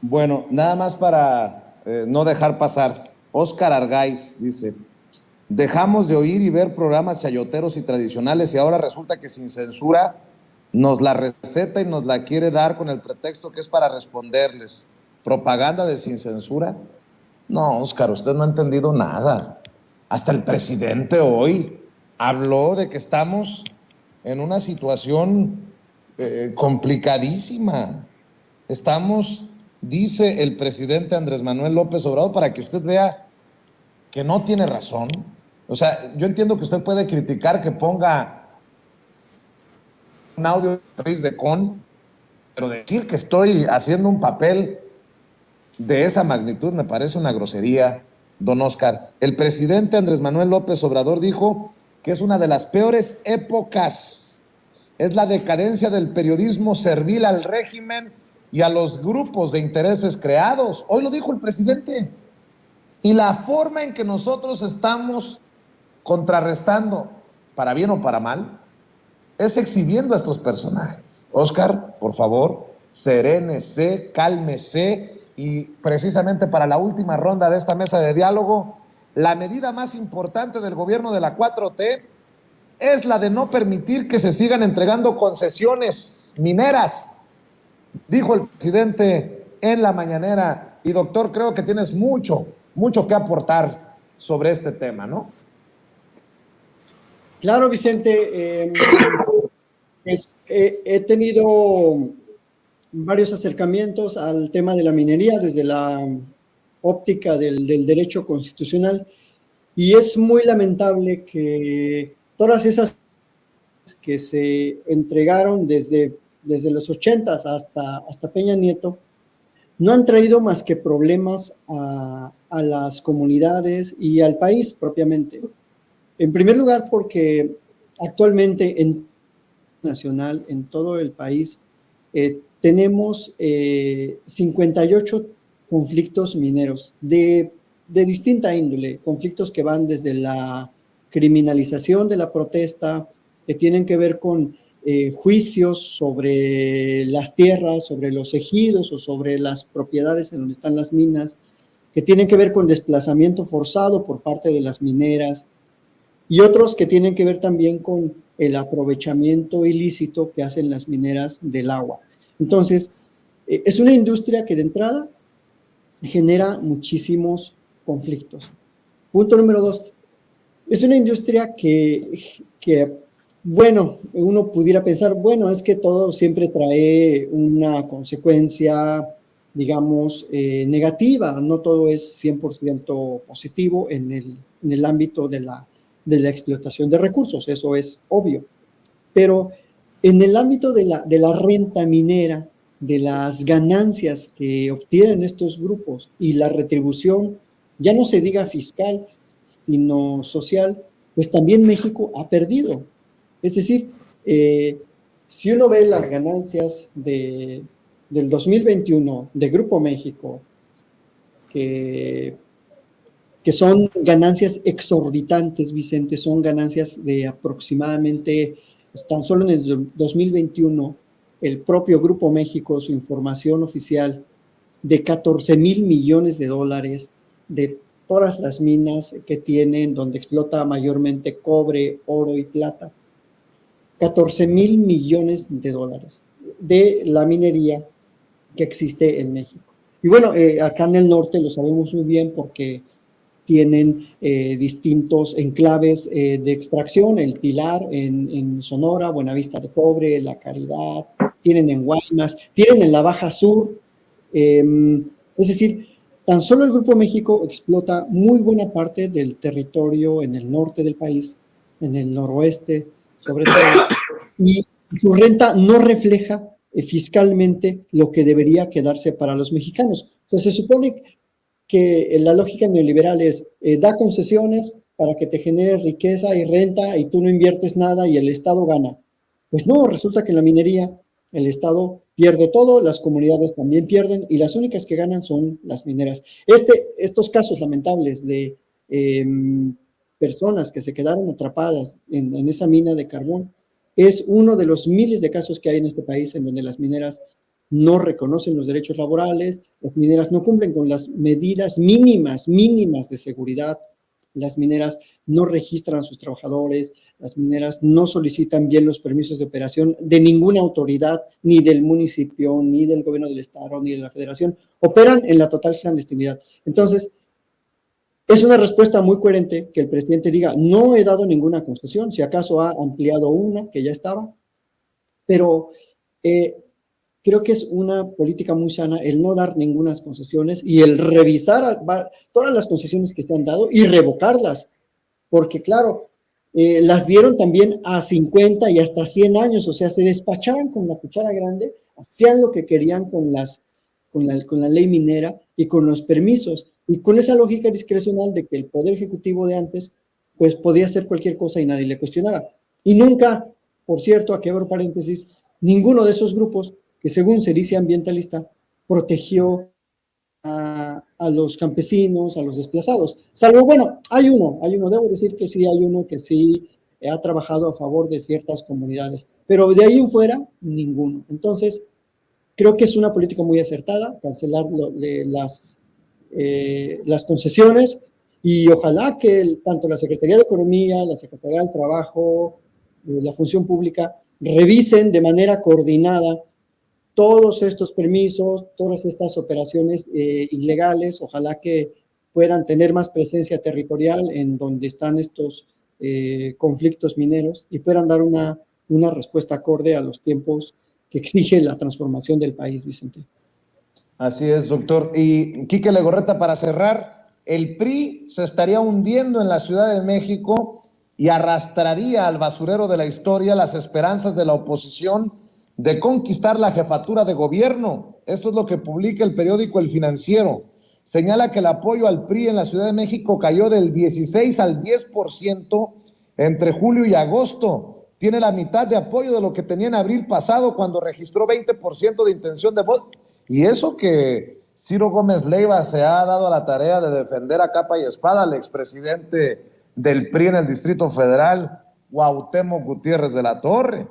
Bueno, nada más para no dejar pasar. Oscar Argaiz dice, dejamos de oír y ver programas chayoteros y tradicionales y ahora resulta que Sin Censura nos la receta y nos la quiere dar con el pretexto que es para responderles. ¿Propaganda de Sin Censura? No, Oscar, usted no ha entendido nada. Hasta el presidente hoy habló de que estamos en una situación complicadísima. Estamos, dice el presidente Andrés Manuel López Obrador, para que usted vea que no tiene razón. O sea, yo entiendo que usted puede criticar que ponga un audio de Con, pero decir que estoy haciendo un papel de esa magnitud me parece una grosería, don Oscar. El presidente Andrés Manuel López Obrador dijo que es una de las peores épocas, es la decadencia del periodismo servil al régimen y a los grupos de intereses creados. Hoy lo dijo el presidente. Y la forma en que nosotros estamos contrarrestando, para bien o para mal, es exhibiendo a estos personajes. Oscar, por favor, serénese, cálmese, y precisamente para la última ronda de esta mesa de diálogo, la medida más importante del gobierno de la 4T es la de no permitir que se sigan entregando concesiones mineras, dijo el presidente en la mañanera. Y doctor, creo que tienes mucho que aportar sobre este tema, ¿no? Claro, Vicente, he tenido varios acercamientos al tema de la minería desde la óptica del derecho constitucional, y es muy lamentable que todas esas que se entregaron desde los 80 hasta Peña Nieto no han traído más que problemas a las comunidades y al país propiamente. En primer lugar, porque actualmente en nacional, en todo el país, tenemos 58 conflictos mineros de distinta índole, conflictos que van desde la criminalización de la protesta, que tienen que ver con juicios sobre las tierras, sobre los ejidos o sobre las propiedades en donde están las minas, que tienen que ver con desplazamiento forzado por parte de las mineras, y otros que tienen que ver también con el aprovechamiento ilícito que hacen las mineras del agua. Entonces, es una industria que de entrada genera muchísimos conflictos. Punto número 2, es una industria que, bueno, uno pudiera pensar, bueno, es que todo siempre trae una consecuencia, digamos, negativa, no todo es 100% positivo en el ámbito de la explotación de recursos, eso es obvio. Pero en el ámbito de la renta minera, de las ganancias que obtienen estos grupos y la retribución, ya no se diga fiscal, sino social, pues también México ha perdido. Es decir, si uno ve las ganancias del 2021 de Grupo México, que son ganancias exorbitantes, Vicente, son ganancias de aproximadamente, tan solo en el 2021, el propio Grupo México, su información oficial, de 14,000 millones de dólares, de todas las minas que tienen, donde explota mayormente cobre, oro y plata. 14,000 millones de dólares de la minería que existe en México. Y bueno, acá en el norte lo sabemos muy bien porque tienen distintos enclaves de extracción, el Pilar en Sonora, Buenavista de Cobre, La Caridad, tienen en Guaymas, tienen en la Baja Sur, es decir, tan solo el Grupo México explota muy buena parte del territorio en el norte del país, en el noroeste, sobre todo, y su renta no refleja fiscalmente lo que debería quedarse para los mexicanos. O sea, se supone que la lógica neoliberal es da concesiones para que te genere riqueza y renta y tú no inviertes nada y el Estado gana. Pues no, resulta que en la minería el Estado pierde todo, las comunidades también pierden y las únicas que ganan son las mineras. Estos casos lamentables de personas que se quedaron atrapadas en esa mina de carbón es uno de los miles de casos que hay en este país en donde las mineras no reconocen los derechos laborales, las mineras no cumplen con las medidas mínimas de seguridad, las mineras no registran a sus trabajadores, las mineras no solicitan bien los permisos de operación de ninguna autoridad, ni del municipio, ni del gobierno del estado, ni de la federación, operan en la total clandestinidad. Entonces, es una respuesta muy coherente que el presidente diga, no he dado ninguna concesión, si acaso ha ampliado una que ya estaba, pero creo que es una política muy sana el no dar ninguna concesiones y el revisar todas las concesiones que se han dado y revocarlas, porque claro, las dieron también a 50 y hasta 100 años, o sea, se despachaban con la cuchara grande, hacían lo que querían con la ley minera y con los permisos, y con esa lógica discrecional de que el Poder Ejecutivo de antes, pues podía hacer cualquier cosa y nadie le cuestionaba. Y nunca, por cierto, aquí abro paréntesis, ninguno de esos grupos que según se dice ambientalista, protegió a los campesinos, a los desplazados. Salvo, bueno, hay uno, debo decir que sí, hay uno que sí ha trabajado a favor de ciertas comunidades, pero de ahí en fuera, ninguno. Entonces, creo que es una política muy acertada, cancelar las concesiones, y ojalá que tanto la Secretaría de Economía, la Secretaría del Trabajo, la Función Pública, revisen de manera coordinada todos estos permisos, todas estas operaciones ilegales, ojalá que puedan tener más presencia territorial en donde están estos conflictos mineros y puedan dar una respuesta acorde a los tiempos que exige la transformación del país, Vicente. Así es, doctor. Y Quique Legorreta, para cerrar, el PRI se estaría hundiendo en la Ciudad de México y arrastraría al basurero de la historia las esperanzas de la oposición de conquistar la jefatura de gobierno. Esto es lo que publica el periódico El Financiero. Señala que el apoyo al PRI en la Ciudad de México cayó del 16 al 10% entre julio y agosto. Tiene la mitad de apoyo de lo que tenía en abril pasado, cuando registró 20% de intención de voto. Y eso que Ciro Gómez Leiva se ha dado a la tarea de defender a capa y espada al expresidente del PRI en el Distrito Federal, Cuauhtémoc Gutiérrez de la Torre.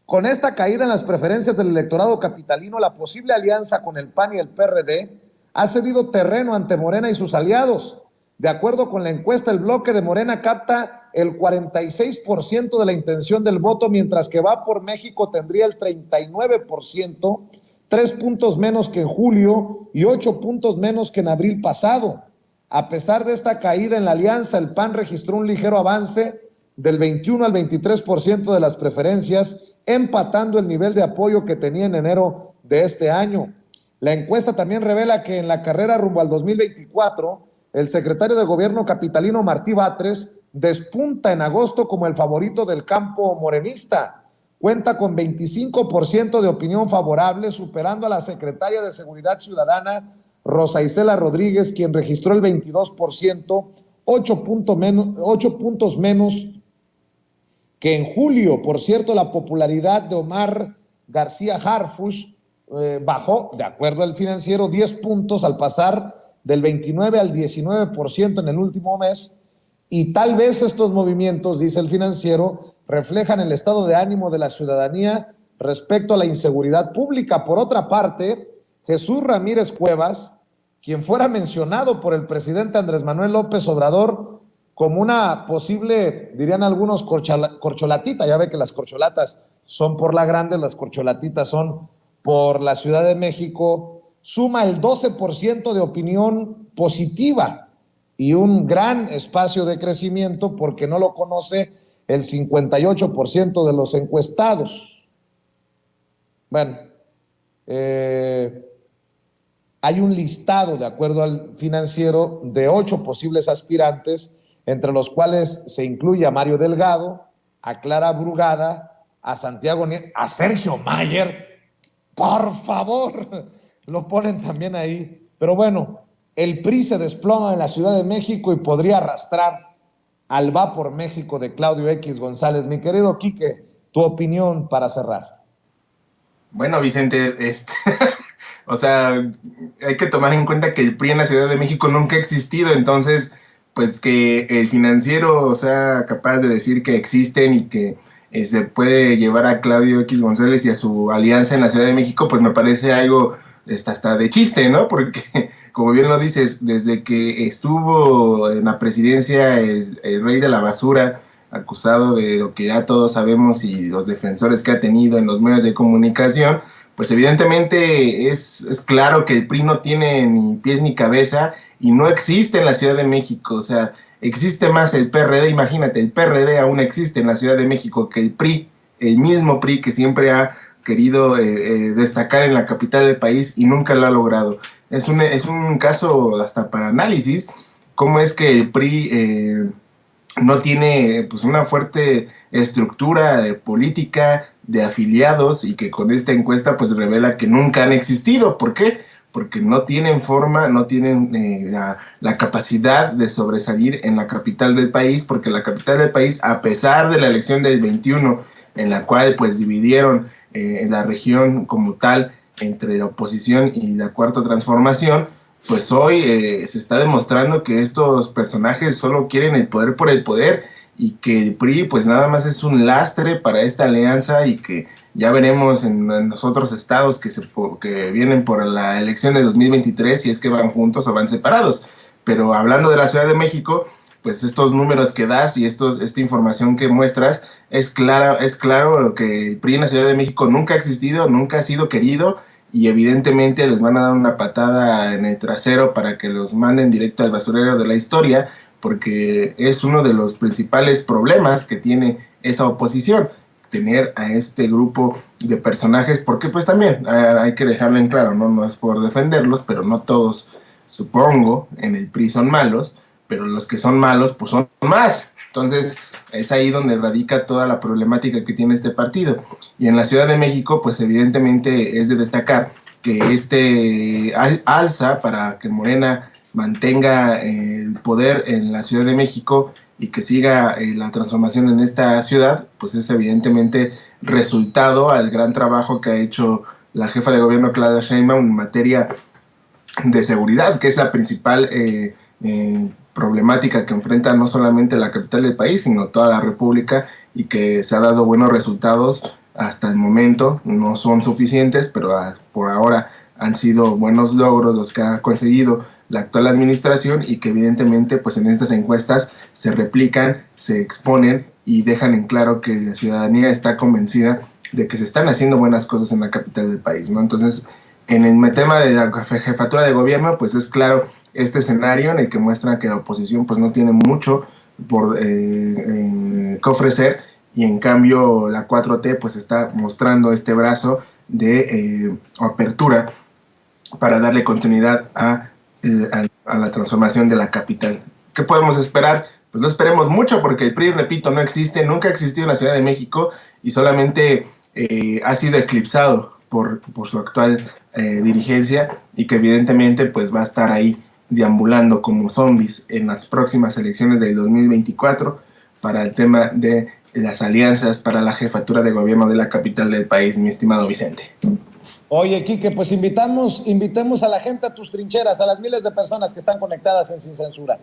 Con esta caída en las preferencias del electorado capitalino, la posible alianza con el PAN y el PRD ha cedido terreno ante Morena y sus aliados. De acuerdo con la encuesta, el bloque de Morena capta el 46% de la intención del voto, mientras que Va por México tendría el 39%, 3 puntos menos que en julio y 8 puntos menos que en abril pasado. A pesar de esta caída en la alianza, el PAN registró un ligero avance del 21 al 23% de las preferencias, empatando el nivel de apoyo que tenía en enero de este año. La encuesta también revela que en la carrera rumbo al 2024, el secretario de Gobierno capitalino Martí Batres despunta en agosto como el favorito del campo morenista. Cuenta con 25% de opinión favorable, superando a la secretaria de Seguridad Ciudadana, Rosa Isela Rodríguez, quien registró el 22%, 8 puntos menos que en julio. Por cierto, la popularidad de Omar García Harfuch bajó, de acuerdo al Financiero, 10 puntos al pasar del 29 al 19% en el último mes, y tal vez estos movimientos, dice el Financiero, reflejan el estado de ánimo de la ciudadanía respecto a la inseguridad pública. Por otra parte, Jesús Ramírez Cuevas, quien fuera mencionado por el presidente Andrés Manuel López Obrador como una posible, dirían algunos, corcholatita, ya ve que las corcholatas son por la grande, las corcholatitas son por la Ciudad de México, suma el 12% de opinión positiva y un gran espacio de crecimiento, porque no lo conoce el 58% de los encuestados. Bueno, hay un listado, de acuerdo al Financiero, de 8 posibles aspirantes, entre los cuales se incluye a Mario Delgado, a Clara Brugada, a Santiago Nieto, a Sergio Mayer. Por favor, lo ponen también ahí. Pero bueno, el PRI se desploma en la Ciudad de México y podría arrastrar al Va por México de Claudio X González. Mi querido Quique, tu opinión para cerrar. Bueno, Vicente, o sea, hay que tomar en cuenta que el PRI en la Ciudad de México nunca ha existido, entonces, pues que el Financiero sea capaz de decir que existen y que se puede llevar a Claudio X González y a su alianza en la Ciudad de México, pues me parece algo hasta de chiste, ¿no? Porque, como bien lo dices, desde que estuvo en la presidencia el rey de la basura, acusado de lo que ya todos sabemos y los defensores que ha tenido en los medios de comunicación, pues evidentemente es claro que el PRI no tiene ni pies ni cabeza y no existe en la Ciudad de México. O sea, existe más el PRD, imagínate, el PRD aún existe en la Ciudad de México que el PRI, el mismo PRI que siempre ha querido destacar en la capital del país y nunca lo ha logrado. Es un caso hasta para análisis, cómo es que el PRI no tiene pues una fuerte estructura política de afiliados y que con esta encuesta pues revela que nunca han existido. ¿Por qué? Porque no tienen forma, no tienen la capacidad de sobresalir en la capital del país, porque la capital del país, a pesar de la elección del 21, en la cual pues dividieron en la región como tal entre la oposición y la Cuarta Transformación, pues hoy se está demostrando que estos personajes solo quieren el poder por el poder y que el PRI pues nada más es un lastre para esta alianza y que ya veremos en los otros estados que vienen por la elección de 2023 si es que van juntos o van separados. Pero hablando de la Ciudad de México, pues estos números que das y esta información que muestras, es claro que el PRI en la Ciudad de México nunca ha existido, nunca ha sido querido y evidentemente les van a dar una patada en el trasero para que los manden directo al basurero de la historia, porque es uno de los principales problemas que tiene esa oposición, tener a este grupo de personajes, porque pues también hay que dejarlo en claro, no es por defenderlos, pero no todos, supongo, en el PRI son malos, pero los que son malos pues son más. Entonces es ahí donde radica toda la problemática que tiene este partido. Y en la Ciudad de México pues evidentemente es de destacar que este alza para que Morena mantenga el poder en la Ciudad de México y que siga la transformación en esta ciudad, pues es evidentemente resultado al gran trabajo que ha hecho la jefa de gobierno Claudia Sheinbaum en materia de seguridad, que es la principal problemática que enfrenta no solamente la capital del país, sino toda la república, y que se ha dado buenos resultados hasta el momento. No son suficientes, pero por ahora han sido buenos logros los que ha conseguido la actual administración y que evidentemente pues en estas encuestas se replican, se exponen y dejan en claro que la ciudadanía está convencida de que se están haciendo buenas cosas en la capital del país, ¿no? Entonces, en el tema de la jefatura de gobierno, pues es claro este escenario en el que muestra que la oposición pues no tiene mucho por que ofrecer y en cambio la 4T pues está mostrando este brazo de apertura para darle continuidad a la transformación de la capital. ¿Qué podemos esperar? Pues no esperemos mucho porque el PRI, repito, no existe, nunca ha existido en la Ciudad de México y solamente ha sido eclipsado por su actual dirigencia y que evidentemente pues va a estar ahí deambulando como zombies en las próximas elecciones del 2024 para el tema de las alianzas para la jefatura de gobierno de la capital del país, mi estimado Vicente. Oye, Quique, pues invitemos a la gente a tus trincheras, a las miles de personas que están conectadas en Sin Censura.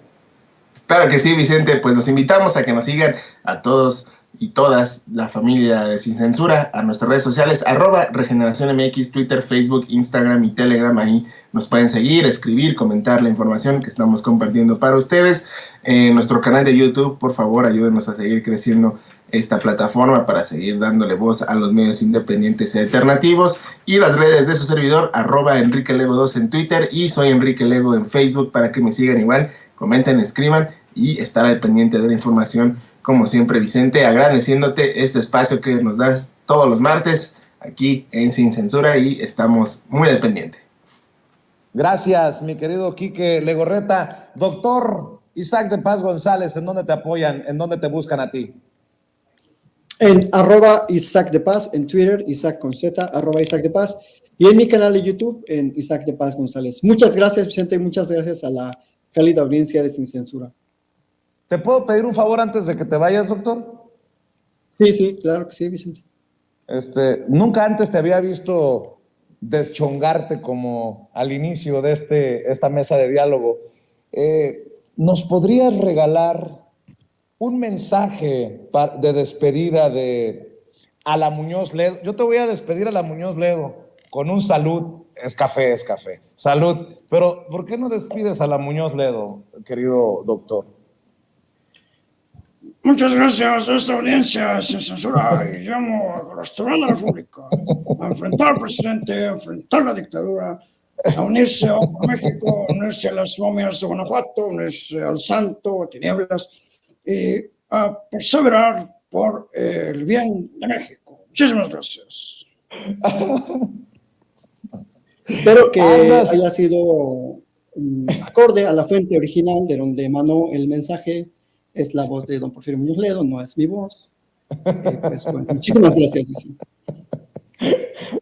Claro que sí, Vicente, pues los invitamos a que nos sigan a todos y todas, la familia de Sin Censura, a nuestras redes sociales, @RegeneraciónMX, Twitter, Facebook, Instagram y Telegram. Ahí nos pueden seguir, escribir, comentar la información que estamos compartiendo para ustedes. En nuestro canal de YouTube, por favor, ayúdenos a seguir creciendo esta plataforma para seguir dándole voz a los medios independientes y alternativos. Y las redes de su servidor, @EnriqueLego2 en Twitter y soy Enrique Lego en Facebook para que me sigan igual, comenten, escriban y estar al pendiente de la información. Como siempre, Vicente, agradeciéndote este espacio que nos das todos los martes aquí en Sin Censura y estamos muy al pendiente. Gracias, mi querido Quique Legorreta. Doctor Isaac de Paz González, ¿en dónde te apoyan? ¿En dónde te buscan a ti? En @Isaac de Paz, en Twitter, Isaac con Z, @Isaac de Paz, y en mi canal de YouTube, en Isaac de Paz González. Muchas gracias, Vicente, y muchas gracias a la cálida audiencia de Sin Censura. ¿Te puedo pedir un favor antes de que te vayas, doctor? Sí, claro que sí, Vicente. Nunca antes te había visto deschongarte como al inicio de esta mesa de diálogo. ¿Nos podrías regalar un mensaje de despedida a la Muñoz Ledo. Yo te voy a despedir a la Muñoz Ledo con un salud. Es café. Salud. Pero, ¿por qué no despides a la Muñoz Ledo, querido doctor? Muchas gracias a esta audiencia sin censura y llamo a la ciudadanía de la República a enfrentar al presidente, a enfrentar la dictadura, a unirse a México, a unirse a las momias de Guanajuato, a unirse al santo, a tinieblas y a perseverar por el bien de México. Muchísimas gracias. Espero que haya sido acorde a la fuente original de donde emanó el mensaje. Es la voz de don Porfirio Muñoz Ledo, no es mi voz. Pues, bueno, muchísimas gracias, Vicente.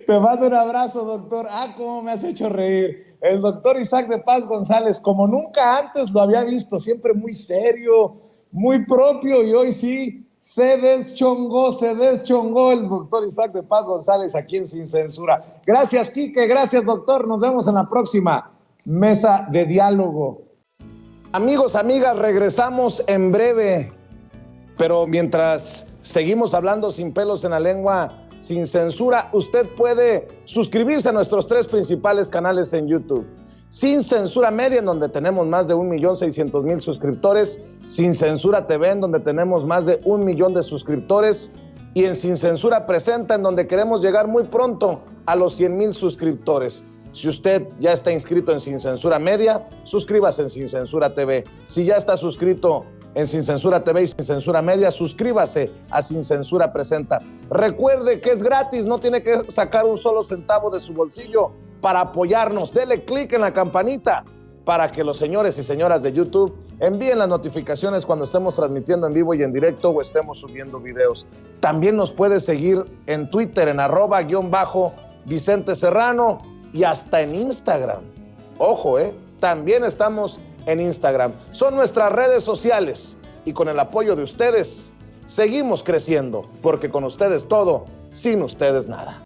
Te mando un abrazo, doctor. Cómo me has hecho reír. El doctor Isaac de Paz González, como nunca antes lo había visto, siempre muy serio, muy propio, y hoy sí se deschongó el doctor Isaac de Paz González aquí en Sin Censura. Gracias, Quique, gracias, doctor. Nos vemos en la próxima mesa de diálogo. Amigos, amigas, regresamos en breve, pero mientras seguimos hablando sin pelos en la lengua, sin censura, usted puede suscribirse a nuestros 3 principales canales en YouTube. Sin Censura Media, en donde tenemos más de 1,600,000 suscriptores, Sin Censura TV, en donde tenemos más de 1 millón de suscriptores, y en Sin Censura Presenta, en donde queremos llegar muy pronto a los 100,000 suscriptores. Si usted ya está inscrito en Sin Censura Media, suscríbase en Sin Censura TV. Si ya está suscrito en Sin Censura TV y Sin Censura Media, suscríbase a Sin Censura Presenta. Recuerde que es gratis, no tiene que sacar un solo centavo de su bolsillo para apoyarnos. Dele clic en la campanita para que los señores y señoras de YouTube envíen las notificaciones cuando estemos transmitiendo en vivo y en directo o estemos subiendo videos. También nos puede seguir en Twitter en @Vicente Serrano y hasta en Instagram. Ojo, también estamos en Instagram. Son nuestras redes sociales y con el apoyo de ustedes seguimos creciendo, porque con ustedes todo, sin ustedes nada.